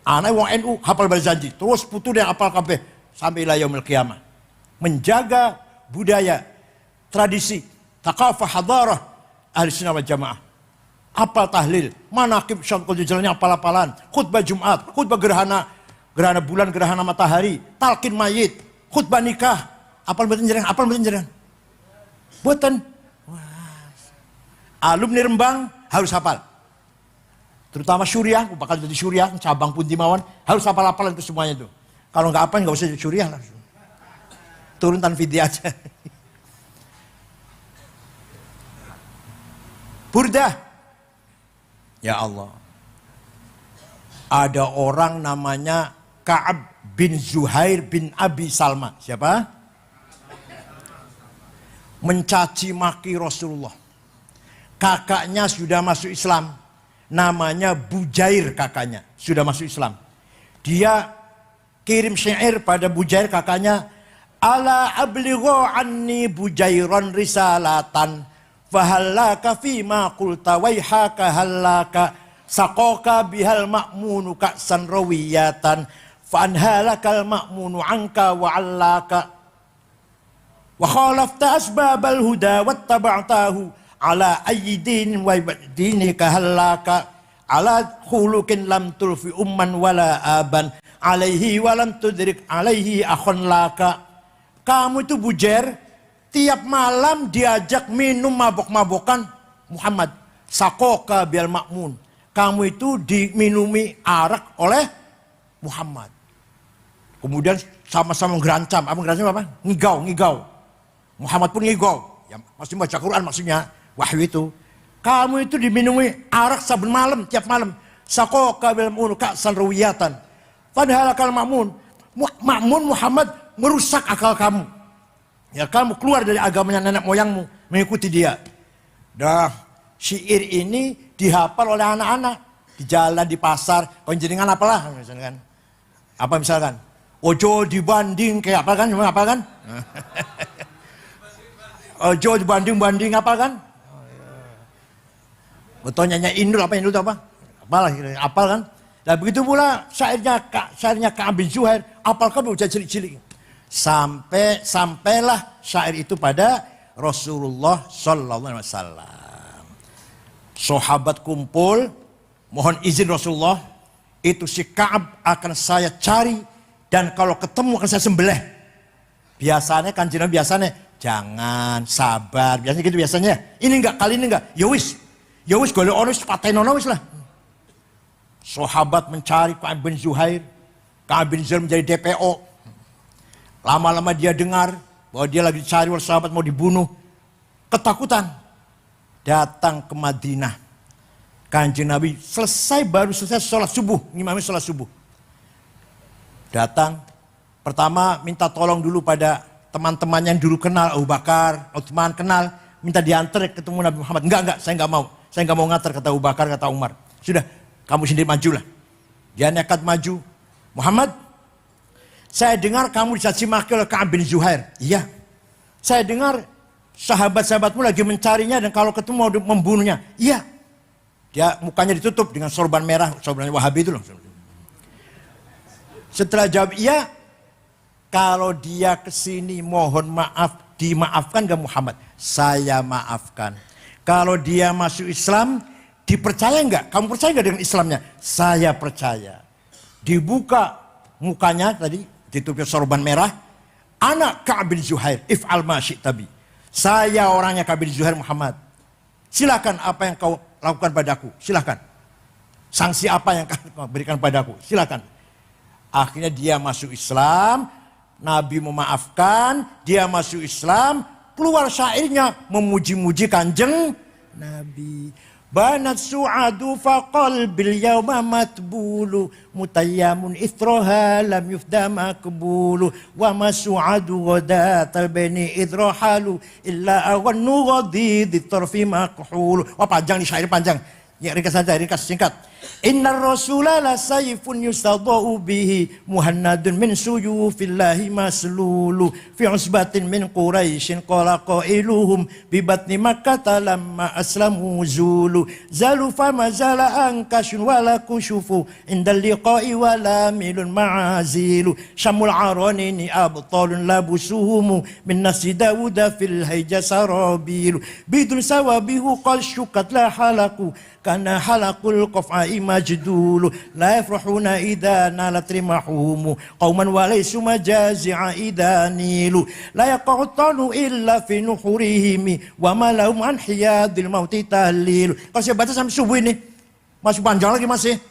Anak wong NU hafal berjanji. Terus putu dia hafal kabeh sampai ila yaumil qiyamah. Menjaga budaya, tradisi, thaqafah, hadarah ahli sunnah wal jamaah. Apal tahlil, manaqib syamsul jalannya apal-apalan, khutbah Jumat, khutbah gerhana bulan, gerhana matahari, talqin mayit, khutbah nikah. Apal mboten jenengan, apal mboten jenengan? Mboten. Alumni Rembang harus hafal. Terutama Syuriah, bakal jadi Syuriah, cabang Pundi mawon, harus hafal-hafalan itu semuanya itu. Kalau nggak apa nggak usah jadi Syuriah langsung. Turun tanfidiyah aja. Burdah. Ya Allah. Ada orang namanya Ka'ab bin Zuhair bin Abi Salma. Siapa? Mencaci maki Rasulullah. Kakaknya sudah masuk Islam. Namanya Bujair kakaknya. Sudah masuk Islam. Dia kirim syair pada Bujair kakaknya. Ala ablighu anni Bujairan risalatan. Fahallaka fima qulta waihaka hallaka. Saqoka bihal ma'munu ka'san rawiyatan. Fa'anhalakal ma'munu anka wa'allaka. Wa khalafta asbabal huda wattaba'tahu. Ala ayyidin wa dinika hallaka. Ala khulukin lam tulfi umman wala aban. Alaihi walam tudrik alaihi akhon laka. Kamu itu Bujair, tiap malam diajak minum mabok-mabokan Muhammad. Sakoka bial makmun. Kamu itu diminumi arak oleh Muhammad. Kemudian sama-sama ngerancam. Apa ngerancam apa? Ngigau. Muhammad pun ngigau. Ya, masih baca Quran maksudnya. Wahyu itu. Kamu itu diminumi arak saben malam, tiap malam. Sakoka bil makmun ka'san rawiyatan. Padahal akal makmun. Makmun Muhammad merusak akal kamu. Ya, kamu keluar dari agamanya nenek moyangmu, mengikuti dia. Dah, syair ini dihafal oleh anak-anak di jalan, di pasar. Panjenengan apalah misalkan. Apa misalkan? Ojo dibanding kayak apa kan? Apa kan? Ojo dibanding apa kan? Betul nyanyi Indul apa Indul itu apa? Apalah apal kan? Dan begitu pula syairnya Ka'ab bin Zuhair, apal kan udah cilik-cilik. Sampailah syair itu pada Rasulullah sallallahu alaihi wasallam. Sahabat kumpul, mohon izin Rasulullah, itu si Ka'ab akan saya cari dan kalau ketemu akan saya sembelih. Biasanya kanjeng Nabi jangan sabar, biasanya gitu biasanya. Ini enggak, kali ini enggak. Ya wis golek ono wis patenono wis lah. Sahabat mencari Ka'ab bin Zuhair. Ka'ab bin Zuhair menjadi DPO. Lama-lama dia dengar bahwa dia lagi dicari oleh sahabat mau dibunuh. Ketakutan. Datang ke Madinah. Kanjeng Nabi baru selesai sholat subuh. Ngimami sholat subuh. Datang. Pertama minta tolong dulu pada teman-teman yang dulu kenal. Abu Bakar, Utsman kenal. Minta diantar ketemu Nabi Muhammad. Enggak, saya enggak mau. Saya enggak mau ngantar, kata Abu Bakar, kata Umar. Sudah, kamu sendiri majulah. Dia nekat maju. Muhammad, saya dengar kamu dicaci maki oleh Ka'ab bin Zuhair. Iya. Saya dengar sahabat-sahabatmu lagi mencarinya dan kalau ketemu mau membunuhnya. Iya. Dia mukanya ditutup dengan sorban merah, sorban Wahabi itu loh. Setelah jawab iya, kalau dia kesini mohon maaf, dimaafkan gak Muhammad? Saya maafkan. Kalau dia masuk Islam, dipercaya enggak? Kamu percaya enggak dengan Islamnya? Saya percaya. Dibuka mukanya tadi, ditutup sorban merah. Anak Ka'ab bin Zuhair, if'al ma syi'tabi. Saya orangnya Ka'ab bin Zuhair Muhammad. Silakan apa yang kau lakukan padaku, silakan. Sanksi apa yang kau berikan padaku, silakan. Akhirnya dia masuk Islam, Nabi memaafkan, dia masuk Islam, keluar syairnya memuji-muji kanjeng Nabi. Banat su'adu faqal bil yawma matbulu mutayyamun ithroha lam yufda makbulu wa ma su'adu wadatal bani idrohalu illa awannu ghadid tarfi makhulu. Wah panjang nih syair panjang. Ya, ringkas saja, ringkas singkat. Innar rasula la sayfun yustadau bihi muhannadun min suyufillahi maslulu fi usbatin min quraisyin qala qailuhum bi batni makkah lamma aslamu zulu zalu fama zala ankashun wala kushufu indal liqa'i wala milun ma'azilu syamul aranini abtalun labusuhum min nasi dawuda fil hayja sarabilu bidun sawabihu qal syukat la halaku kana halakul qaf'i majdulu la yafrahuna idza nalat rimahum qauman walaysu majazi'a idza nilu la yaqtanu illa fi nuhurihim wa ma lahum an hiyadil mauti tahlil. Kalau saya baca sampai subuh ini masih panjang lagi masih.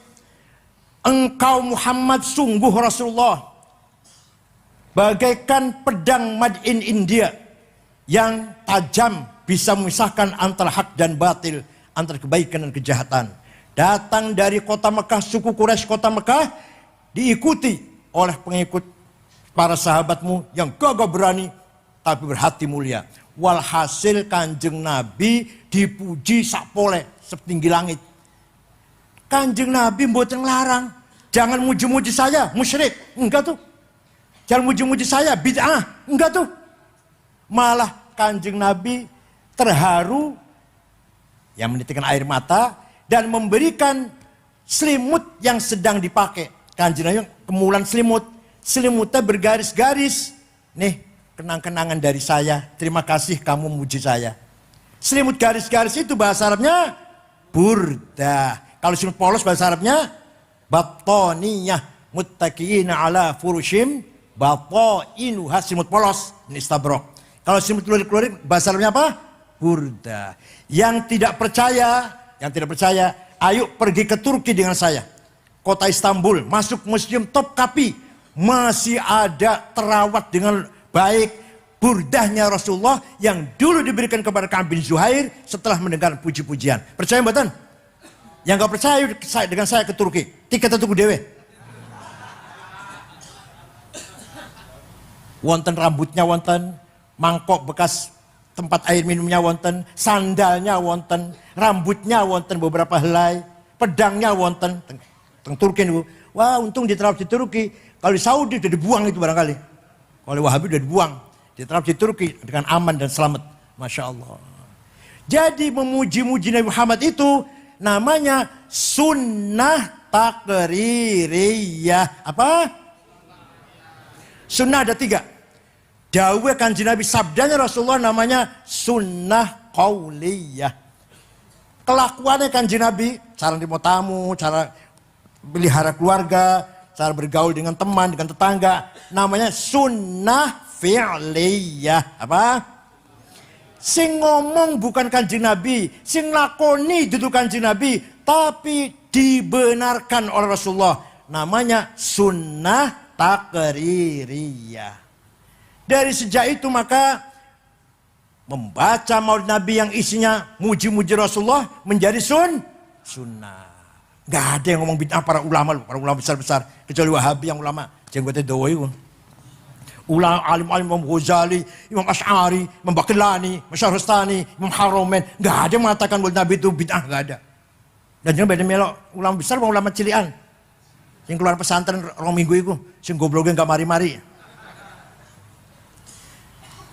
Engkau Muhammad sungguh Rasulullah bagaikan pedang made in India yang tajam bisa memisahkan antara hak dan batil, antara kebaikan dan kejahatan. Datang dari kota Mekah, suku Quraisy kota Mekah, diikuti oleh pengikut para sahabatmu yang gagah berani tapi berhati mulia. Walhasil Kanjeng Nabi dipuji sakpole setinggi langit. Kanjeng Nabi mboten larang, jangan muji-muji saya musyrik, enggak tuh. Jangan muji-muji saya bid'ah, enggak tuh. Malah Kanjeng Nabi terharu yang menitikkan air mata dan memberikan selimut yang sedang dipakai. Kanjeng Nabi kemulan selimut, selimutnya bergaris-garis. Nih, kenang-kenangan dari saya. Terima kasih kamu muji saya. Selimut garis-garis itu bahasa Arabnya burda. Kalau selimut polos bahasa Arabnya batoniyah muttaqiina ala furushim batoinuha, selimut polos ini istabrok. Kalau selimut lurik-lurik bahasa Arabnya apa? Burda. Yang tidak percaya, ayo pergi ke Turki dengan saya. Kota Istanbul, masuk museum Topkapi, masih ada terawat dengan baik burdahnya Rasulullah yang dulu diberikan kepada Ka'ab bin Zuhair setelah mendengar puji-pujian. Percaya mboten? Yang gak percaya dengan saya ke Turki, tiket tuku dewe. Wonten rambutnya wonten, mangkok bekas tempat air minumnya wonten, sandalnya wonten, rambutnya wonten beberapa helai, pedangnya wonten. Teng Turki niku. Wah, untung diterap di Turki. Kalau di Saudi udah dibuang itu barangkali. Kalau Wahabi udah dibuang, diterap di Turki dengan aman dan selamat. Masya Allah. Jadi memuji-muji Nabi Muhammad itu namanya sunnah takririyah. Apa? Sunnah ada 3. Dawuh Kanjeng Nabi, sabdanya Rasulullah namanya sunnah qauliyah. Kelakuannya Kanjeng Nabi, cara nerima tamu, cara pelihara keluarga, cara bergaul dengan teman, dengan tetangga, namanya sunnah fi'liyah. Apa? Sing ngomong bukan Kanjeng Nabi, sing lakoni duduk Kanjeng Nabi, tapi dibenarkan oleh Rasulullah. Namanya sunnah takririyah. Dari sejak itu maka membaca maulid Nabi yang isinya muji-muji Rasulullah menjadi sunnah. Gak ada yang ngomong bid'ah para ulama besar-besar. Kecuali Wahabi yang ulama jenggotnya dawa itu. Ulama alim-alim Imam Ghazali, Imam Asy'ari, Imam Baqillani, Syahrastani, Imam Haramain. Gak ada yang mengatakan maulid Nabi itu bid'ah, gak ada. Dan jangan beda melok ulama besar sama ulama cilian. Yang keluar pesantren rong minggu itu, sing gobloknya gak mari-mari.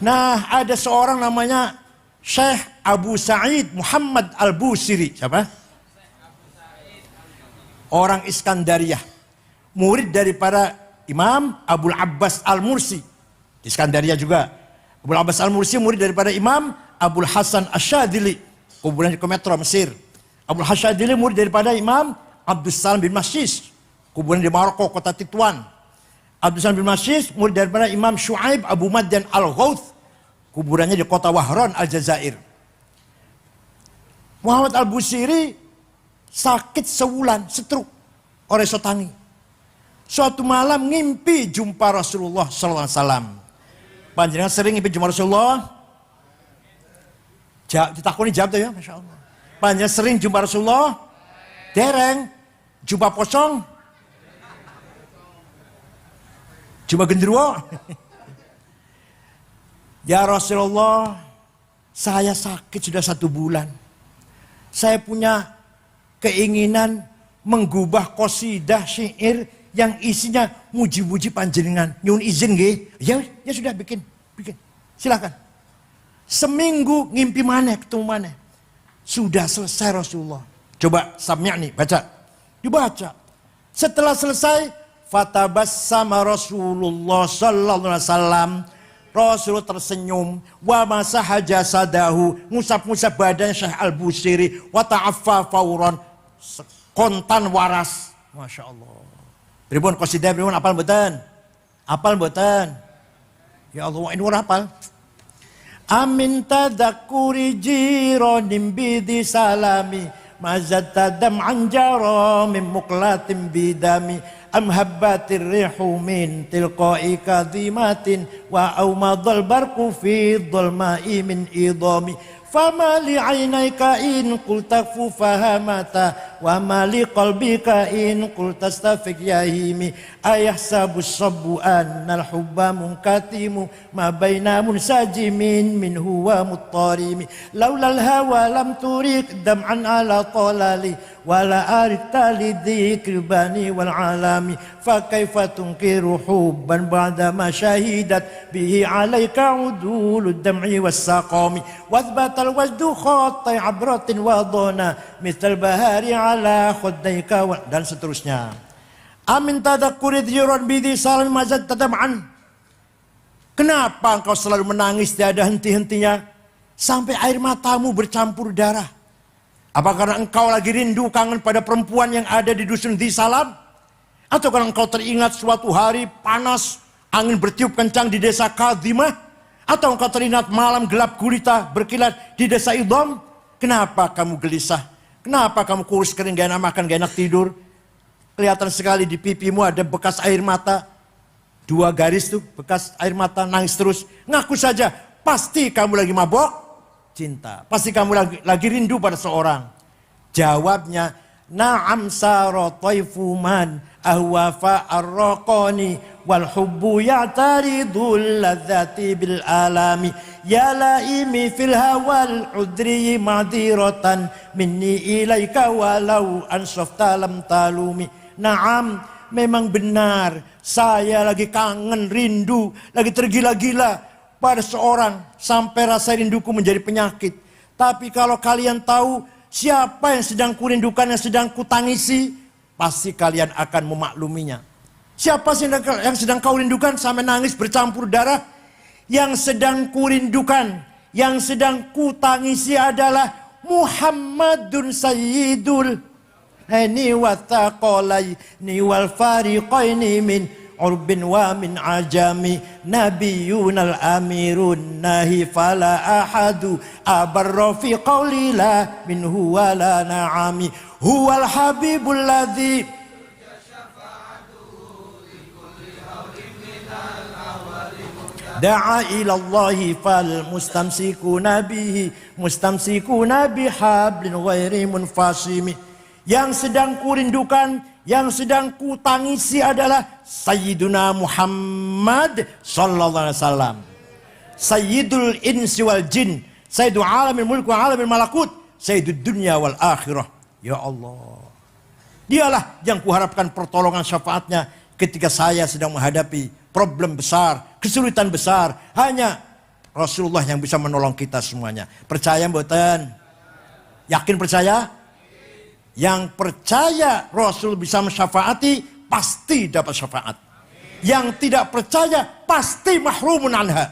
Nah, ada seorang namanya Syekh Abu Sa'id Muhammad Al-Busiri. Siapa? Orang Iskandariyah. Murid daripada Imam Abul Abbas Al-Mursi. Di Iskandariyah juga. Abul Abbas Al-Mursi murid daripada Imam Abul Hasan Asyadili. Kuburan di Kometro, Mesir. Abul Hasan Asyadili murid daripada Imam Abdus Salam bin Masjis. Kuburan di Maroko, kota Tituan. Abdus Salam bin Masjis murid daripada Imam Syu'aib Abu Madyan Al-Ghauth. Kuburannya di kota Wahran Aljazair. Muhammad Al-Busiri sakit sebulan, stroke, oleh sotangi. Suatu malam ngimpi jumpa Rasulullah SAW. Panjenengan sering ngimpi jumpa Rasulullah? Ditakoni jawab tuh ya, Masya Allah. Panjenengan sering jumpa Rasulullah? Dereng. Jumpa pocong? Jumpa genderuwo? Ya Rasulullah, saya sakit sudah 1 bulan. Saya punya keinginan menggubah qasidah syair yang isinya muji-muji panjenengan. Nyun izin nggih. Ya sudah bikin. Silakan. Seminggu ngimpi mana ketemu mana. Sudah selesai Rasulullah. Coba sami'ni baca. Dibaca. Setelah selesai, fatabassama Rasulullah sallallahu alaihi wasallam. Rasul tersenyum, wa masaha jasadahu, ngusap-ngusap badan Syekh Al-Busiri, wa ta'affa fauran, kontan waras. Masya Allah. Pripun qasidah pripun apal mboten? Apal mboten? Ya Allah, ini ora apal. Amin tadzakkuri jiranim bidi salami, mazat tadam anjara min muqlatin bidami, am habbatir rihu min tilqa'i kadhimatin, wa aumadal barqu fi dhulma'i min idami, fama li 'ainayka in qulta fahamata, wa ma li qalbika in qulta astafiq yahimi, ayahsabu sabbu annal hubba munkatimu, ma baina munsajimin minhu wa muttarimi, laulal hawa lam turik dam'an ala talali, wala arikta lidhikri bani wal alami, fa kaifa tunkiru hubban ba'da ma syahidat bihi alaika udulud dam'i was saqami, wathbatal wajdu khatai abratin wa dhana mithal bahari ala khuddayka, dan seterusnya. Amin tadakkuri dhiran bidhi salam mazad tadam'an. Kenapa engkau selalu menangis tiada henti-hentinya sampai air matamu bercampur darah? Apa karena engkau lagi rindu kangen pada perempuan yang ada di dusun Dhi Salam? Atau karena engkau teringat suatu hari panas, angin bertiup kencang di desa Kadhimah? Atau engkau teringat malam gelap gulita berkilat di desa Idham? Kenapa kamu gelisah? Kenapa kamu kurus kering, gak enak makan, gak enak tidur? Kelihatan sekali di pipimu ada bekas air mata. 2 garis tuh bekas air mata, nangis terus. Ngaku saja, pasti kamu lagi mabok cinta. Pasti kamu lagi rindu pada seorang. Jawabnya, na'am sara taifu man ahwafa arraqani, wal hubbu ya'taridul ladzati bil alami, ya laimi fil hawal udri ma'diratan minni ilaika walau ansafta lam talumi. Na'am, memang benar saya lagi kangen, rindu, lagi tergila-gila pada seorang sampai rasa rinduku menjadi penyakit. Tapi kalau kalian tahu siapa yang sedang kurindukan, yang sedang kutangisi, pasti kalian akan memakluminya. Siapa yang sedang kau rindukan sampai nangis bercampur darah? Yang sedang kurindukan, yang sedang kutangisi adalah Muhammadun Sayyidul Hani wa thaqalaini wal fariqaini min urbin wa min ajami, nabiyunal amirun nahi fala ahadu abarra fi qawli la minhu wa la na'ami, huwal habibul ladzi da'a ilallahi fal mustamsikuna bihi mustamsikuna bihablin ghairi munfasimi. Yang sedang kurindukan, yang sedang kutangisi adalah Sayyiduna Muhammad sallallahu alaihi wasallam, Sayyidul insi wal jin, Sayyidul alamil mulk wa alamil malakut, Sayyidud dunya wal akhirah. Ya Allah, dialah yang kuharapkan pertolongan syafaatnya ketika saya sedang menghadapi problem besar, kesulitan besar. Hanya Rasulullah yang bisa menolong kita semuanya. Percaya mboten? Yakin percaya? Yang percaya Rasul bisa mensyafaati pasti dapat syafaat. Yang tidak percaya pasti mahrumun anha.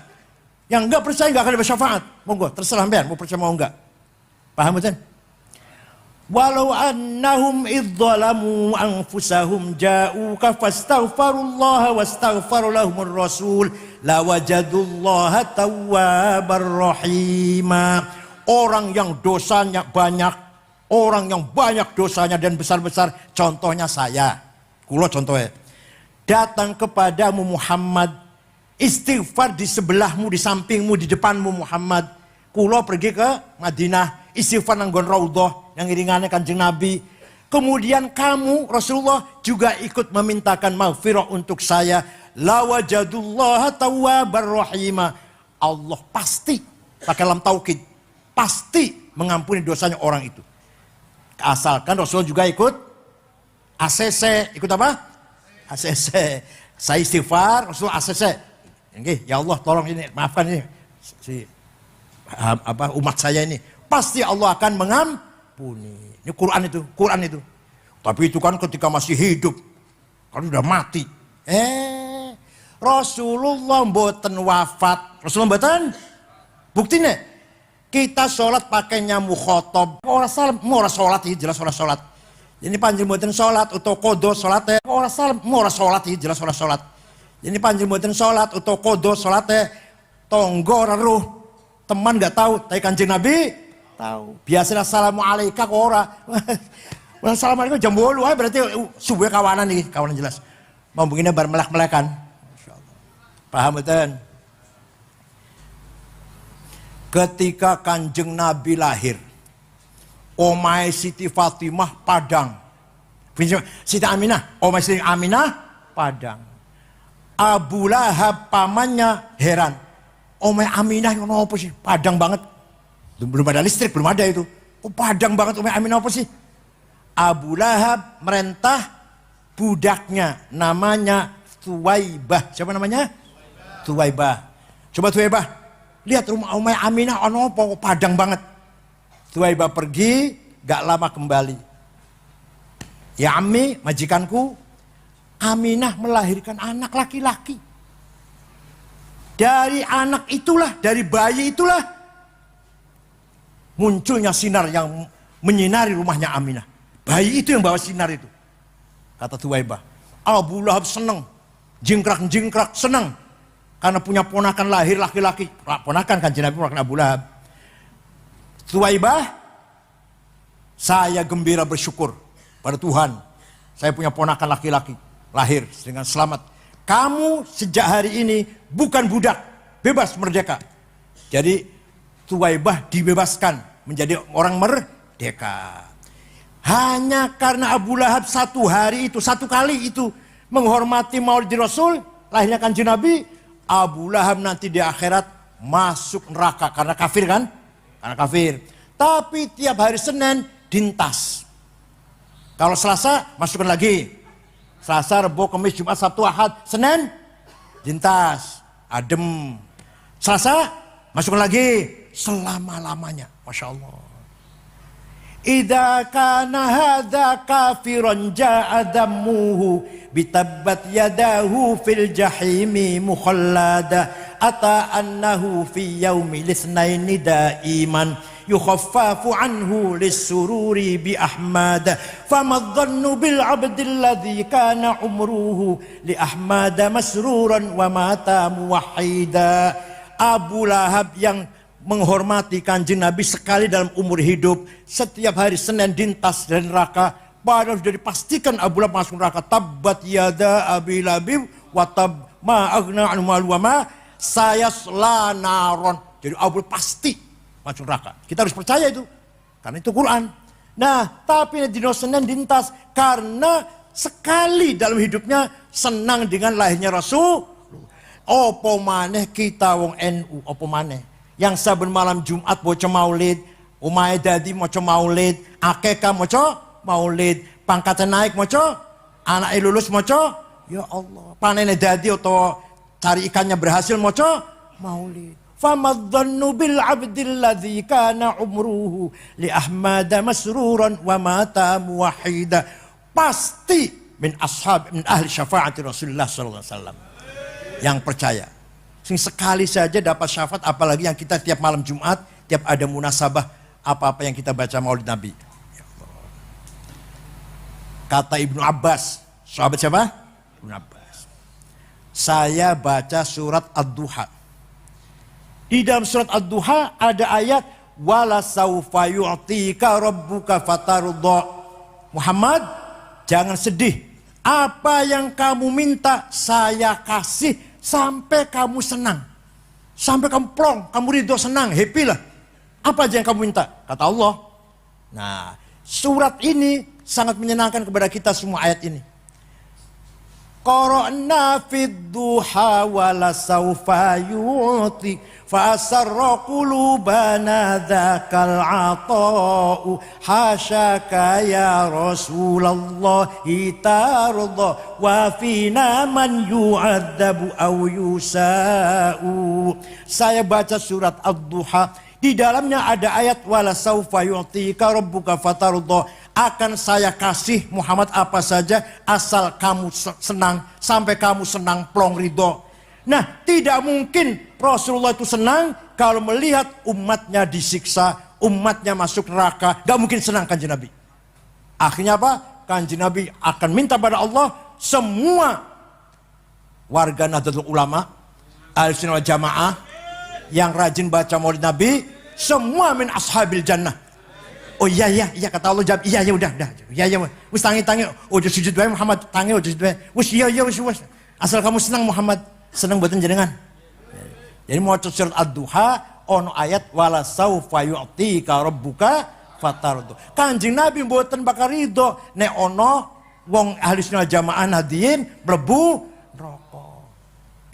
Yang enggak percaya enggak akan dapat syafaat. Monggo, terserah sampean mau percaya mau enggak. Paham betul? Walau annahum idzalamu anfusahum ja'uka fastaghfirullaha wastaghfara lahumur rasul lawajadullaha tawwabar rahima. Orang yang dosanya banyak, orang yang banyak dosanya dan besar-besar, contohnya saya, kulo contohnya, datang kepadamu Muhammad, istighfar di sebelahmu, di sampingmu, di depanmu Muhammad. Kulo pergi ke Madinah, istighfar nanggon raudhah yang iringannya Kanjeng Nabi. Kemudian kamu Rasulullah juga ikut memintakan maghfirah untuk saya. La wajadullaha tawwabar rahima. Allah pasti, pakai lam taukid, pasti mengampuni dosanya orang itu. Asalkan Rasul juga ikut ACC. Ikut apa? ACC. Saya istighfar, Rasul ACC. Oke, ya Allah tolong ini, maafkan ini umat saya ini. Pasti Allah akan mengampuni. Ini Quran itu. Tapi itu kan ketika masih hidup. Kan udah mati. Rasulullah mboten wafat. Rasulullah mboten. Buktinya kita sholat pakai nyamu khotob. Orang salam, mau sholat ini jelas orang sholat. Ini panjang mboten sholat atau kodo sholat. Orang salam, mau sholat ini jelas orang sholat. Ini panjang mboten sholat atau kodo sholat. Tonggo reruh teman nggak tahu. Tapi Kanjeng Nabi tahu. Biasalah assalamualaikum kok ora. Assalamualaikum jam 8 berarti subuh kawanan nih, kawanan jelas. Mau begini bar melek-melekan. Paham betul? Ketika Kanjeng Nabi lahir, omai Siti Fatimah Padang. Siti Aminah, omai Siti Aminah Padang. Abu Lahab pamannya heran. Omai Aminah yang apa sih? Padang banget. Belum ada listrik, belum ada itu. Oh Padang banget omai Aminah apa sih? Abu Lahab merentah budaknya namanya Thuwaibah. Siapa namanya? Thuwaibah. Coba Thuwaibah. Lihat rumah Umayyah Aminah ono apa Padang banget. Thuwaibah pergi, gak lama kembali. Ya Ammi, majikanku, Aminah melahirkan anak laki-laki. Dari anak itulah, dari bayi itulah munculnya sinar yang menyinari rumahnya Aminah. Bayi itu yang bawa sinar itu. Kata Thuwaibah. Abu Lahab senang. Jingkrak-jingkrak senang. Karena punya ponakan lahir laki-laki. Ponakan Kanjeng Nabi, ponakan Abu Lahab. Thuwaibah, saya gembira bersyukur pada Tuhan. Saya punya ponakan laki-laki. Lahir dengan selamat. Kamu sejak hari ini bukan budak. Bebas merdeka. Jadi Thuwaibah dibebaskan. Menjadi orang merdeka. Hanya karena Abu Lahab satu kali itu menghormati Maulid Rasul, lahirnya Kanjeng Nabi, Abu Lahab nanti di akhirat masuk neraka karena kafir kan? Karena kafir. Tapi tiap hari Senin dintas. Kalau Selasa masukkan lagi. Selasa, Rebo, Kamis, Jumat, Sabtu, Ahad, Senin dintas, adem. Selasa masukkan lagi selama-lamanya. Masya Allah. Idza kana hadza kafiran ja'a dammuhu bitabbat yadahu fil jahimi mukhallada ata annahu fi yaumil itsnaini daiman yukhaffafu anhu lis-sururi bi ahmad fama dhannu bil 'abdi alladhi kana umruhu li ahmad masruran wa mata muwahhida. Abu Lahab yang menghormati Kanjeng Nabi sekali dalam umur hidup, setiap hari Senin dintas dari neraka, padahal sudah dipastikan Abu Lahab masuk neraka. Tabbat yada Abi Lahab wa tab ma aghna anhu maluhu wa ma sayasla naron. Jadi Abu Lahab pasti masuk neraka. Kita harus percaya itu, karena itu Quran. Nah, tapi di Senin dintas karena sekali dalam hidupnya senang dengan lahirnya Rasul. Opo maneh kita wong NU, opo maneh yang saben malam Jumat maca maulid, umahe dadi maca maulid, akekah maca maulid, pangkatnya naik maca, anake lulus maca, ya Allah, panene dadi atau cari ikannya berhasil maca maulid. Famadhannu bil 'abdil ladzi kana umruhu li ahmad masruran wa mata muwahhida. Pasti min ahli syafaati Rasulullah sallallahu alaihi wasallam yang percaya. Sekali saja dapat syafaat, apalagi yang kita tiap malam Jumat, tiap ada munasabah, apa-apa yang kita baca Maulid Nabi. Kata Ibnu Abbas, sahabat siapa? Ibnu Abbas. Saya baca surat Ad-Duha. Di dalam surat Ad-Duha ada ayat wala saufa yu'tika rabbuka fatarudha. Muhammad, jangan sedih. Apa yang kamu minta saya kasih sampai kamu senang. Sampai kamu plong, kamu ridho, senang, happy lah. Apa aja yang kamu minta? Kata Allah. Nah, surat ini sangat menyenangkan kepada kita semua ayat ini. qara'na fid duha wala sawfa yu'ti fasarra qulubana dzakal ata'u hasyaka ya Rasulullah tarda wa fina man yu'adzabu aw yusa'u. Saya baca surat Ad-Duha, di dalamnya ada ayat wala saufa yu'tika rabbuka fatarda, akan saya kasih Muhammad apa saja asal kamu senang, sampai kamu senang plong ridho. Nah, tidak mungkin Rasulullah itu senang kalau melihat umatnya disiksa, umatnya masuk neraka. Gak mungkin senang Kanjeng Nabi. Akhirnya apa? Kanjeng Nabi akan minta pada Allah, semua warga Nahdlatul Ulama, Ahlussunnah wal Jamaah yang rajin baca Maulid Nabi, semua min ashabil jannah. Oh iya kata Allah, jawab iya udah iya wis tangi oh sujud wae Muhammad, tangi oh sujud wae wis iya wis asal kamu senang Muhammad, senang buatan jenengan. Jadi mau surat Ad-Duha ono ayat wala saufa yu'tika rabbuka fatardu. Kanjeng Nabi mboten bakal ridho nek ono wong Ahlussunnah wal Jamaah nadiyin mlebu neraka.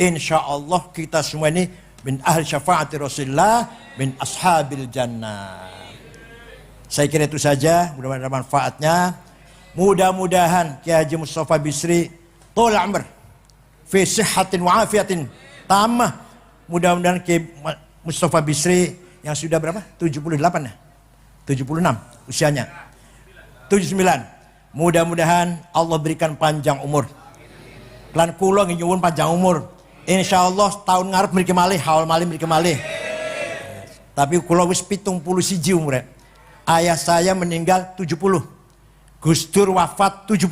Insyaallah kita semua ini min ahli syafaati Rasulullah min ashabil jannah. Saya kira itu saja, mudah-mudahan ada manfaatnya. Mudah-mudahan Kiai Haji Mustafa Bisri tul umr fi sihhatin wa afiatin tamah. Mudah-mudahan Kiai Mustafa Bisri yang sudah berapa? 78 ya? 76 usianya. 79. Mudah-mudahan Allah berikan panjang umur. Lan kula nyuwun panjang umur. Insyaallah tahun ngarep mriki malih, haul malih mriki malih. Tapi kula wis 71 umure. Ayah saya meninggal 70. Gus Dur wafat 70.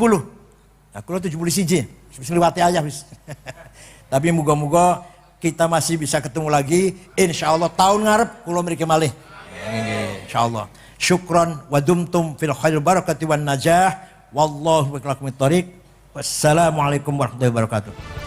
Nah, kula 71. Wis liwati ayah wis. Tapi moga-moga kita masih bisa ketemu lagi. Insyaallah tahun ngarep kula mriki malih. Insyaallah. Syukran wa dumtum fil khair barakati wan najah. Wallahu billahi taufiq. Wassalamualaikum warahmatullahi wabarakatuh.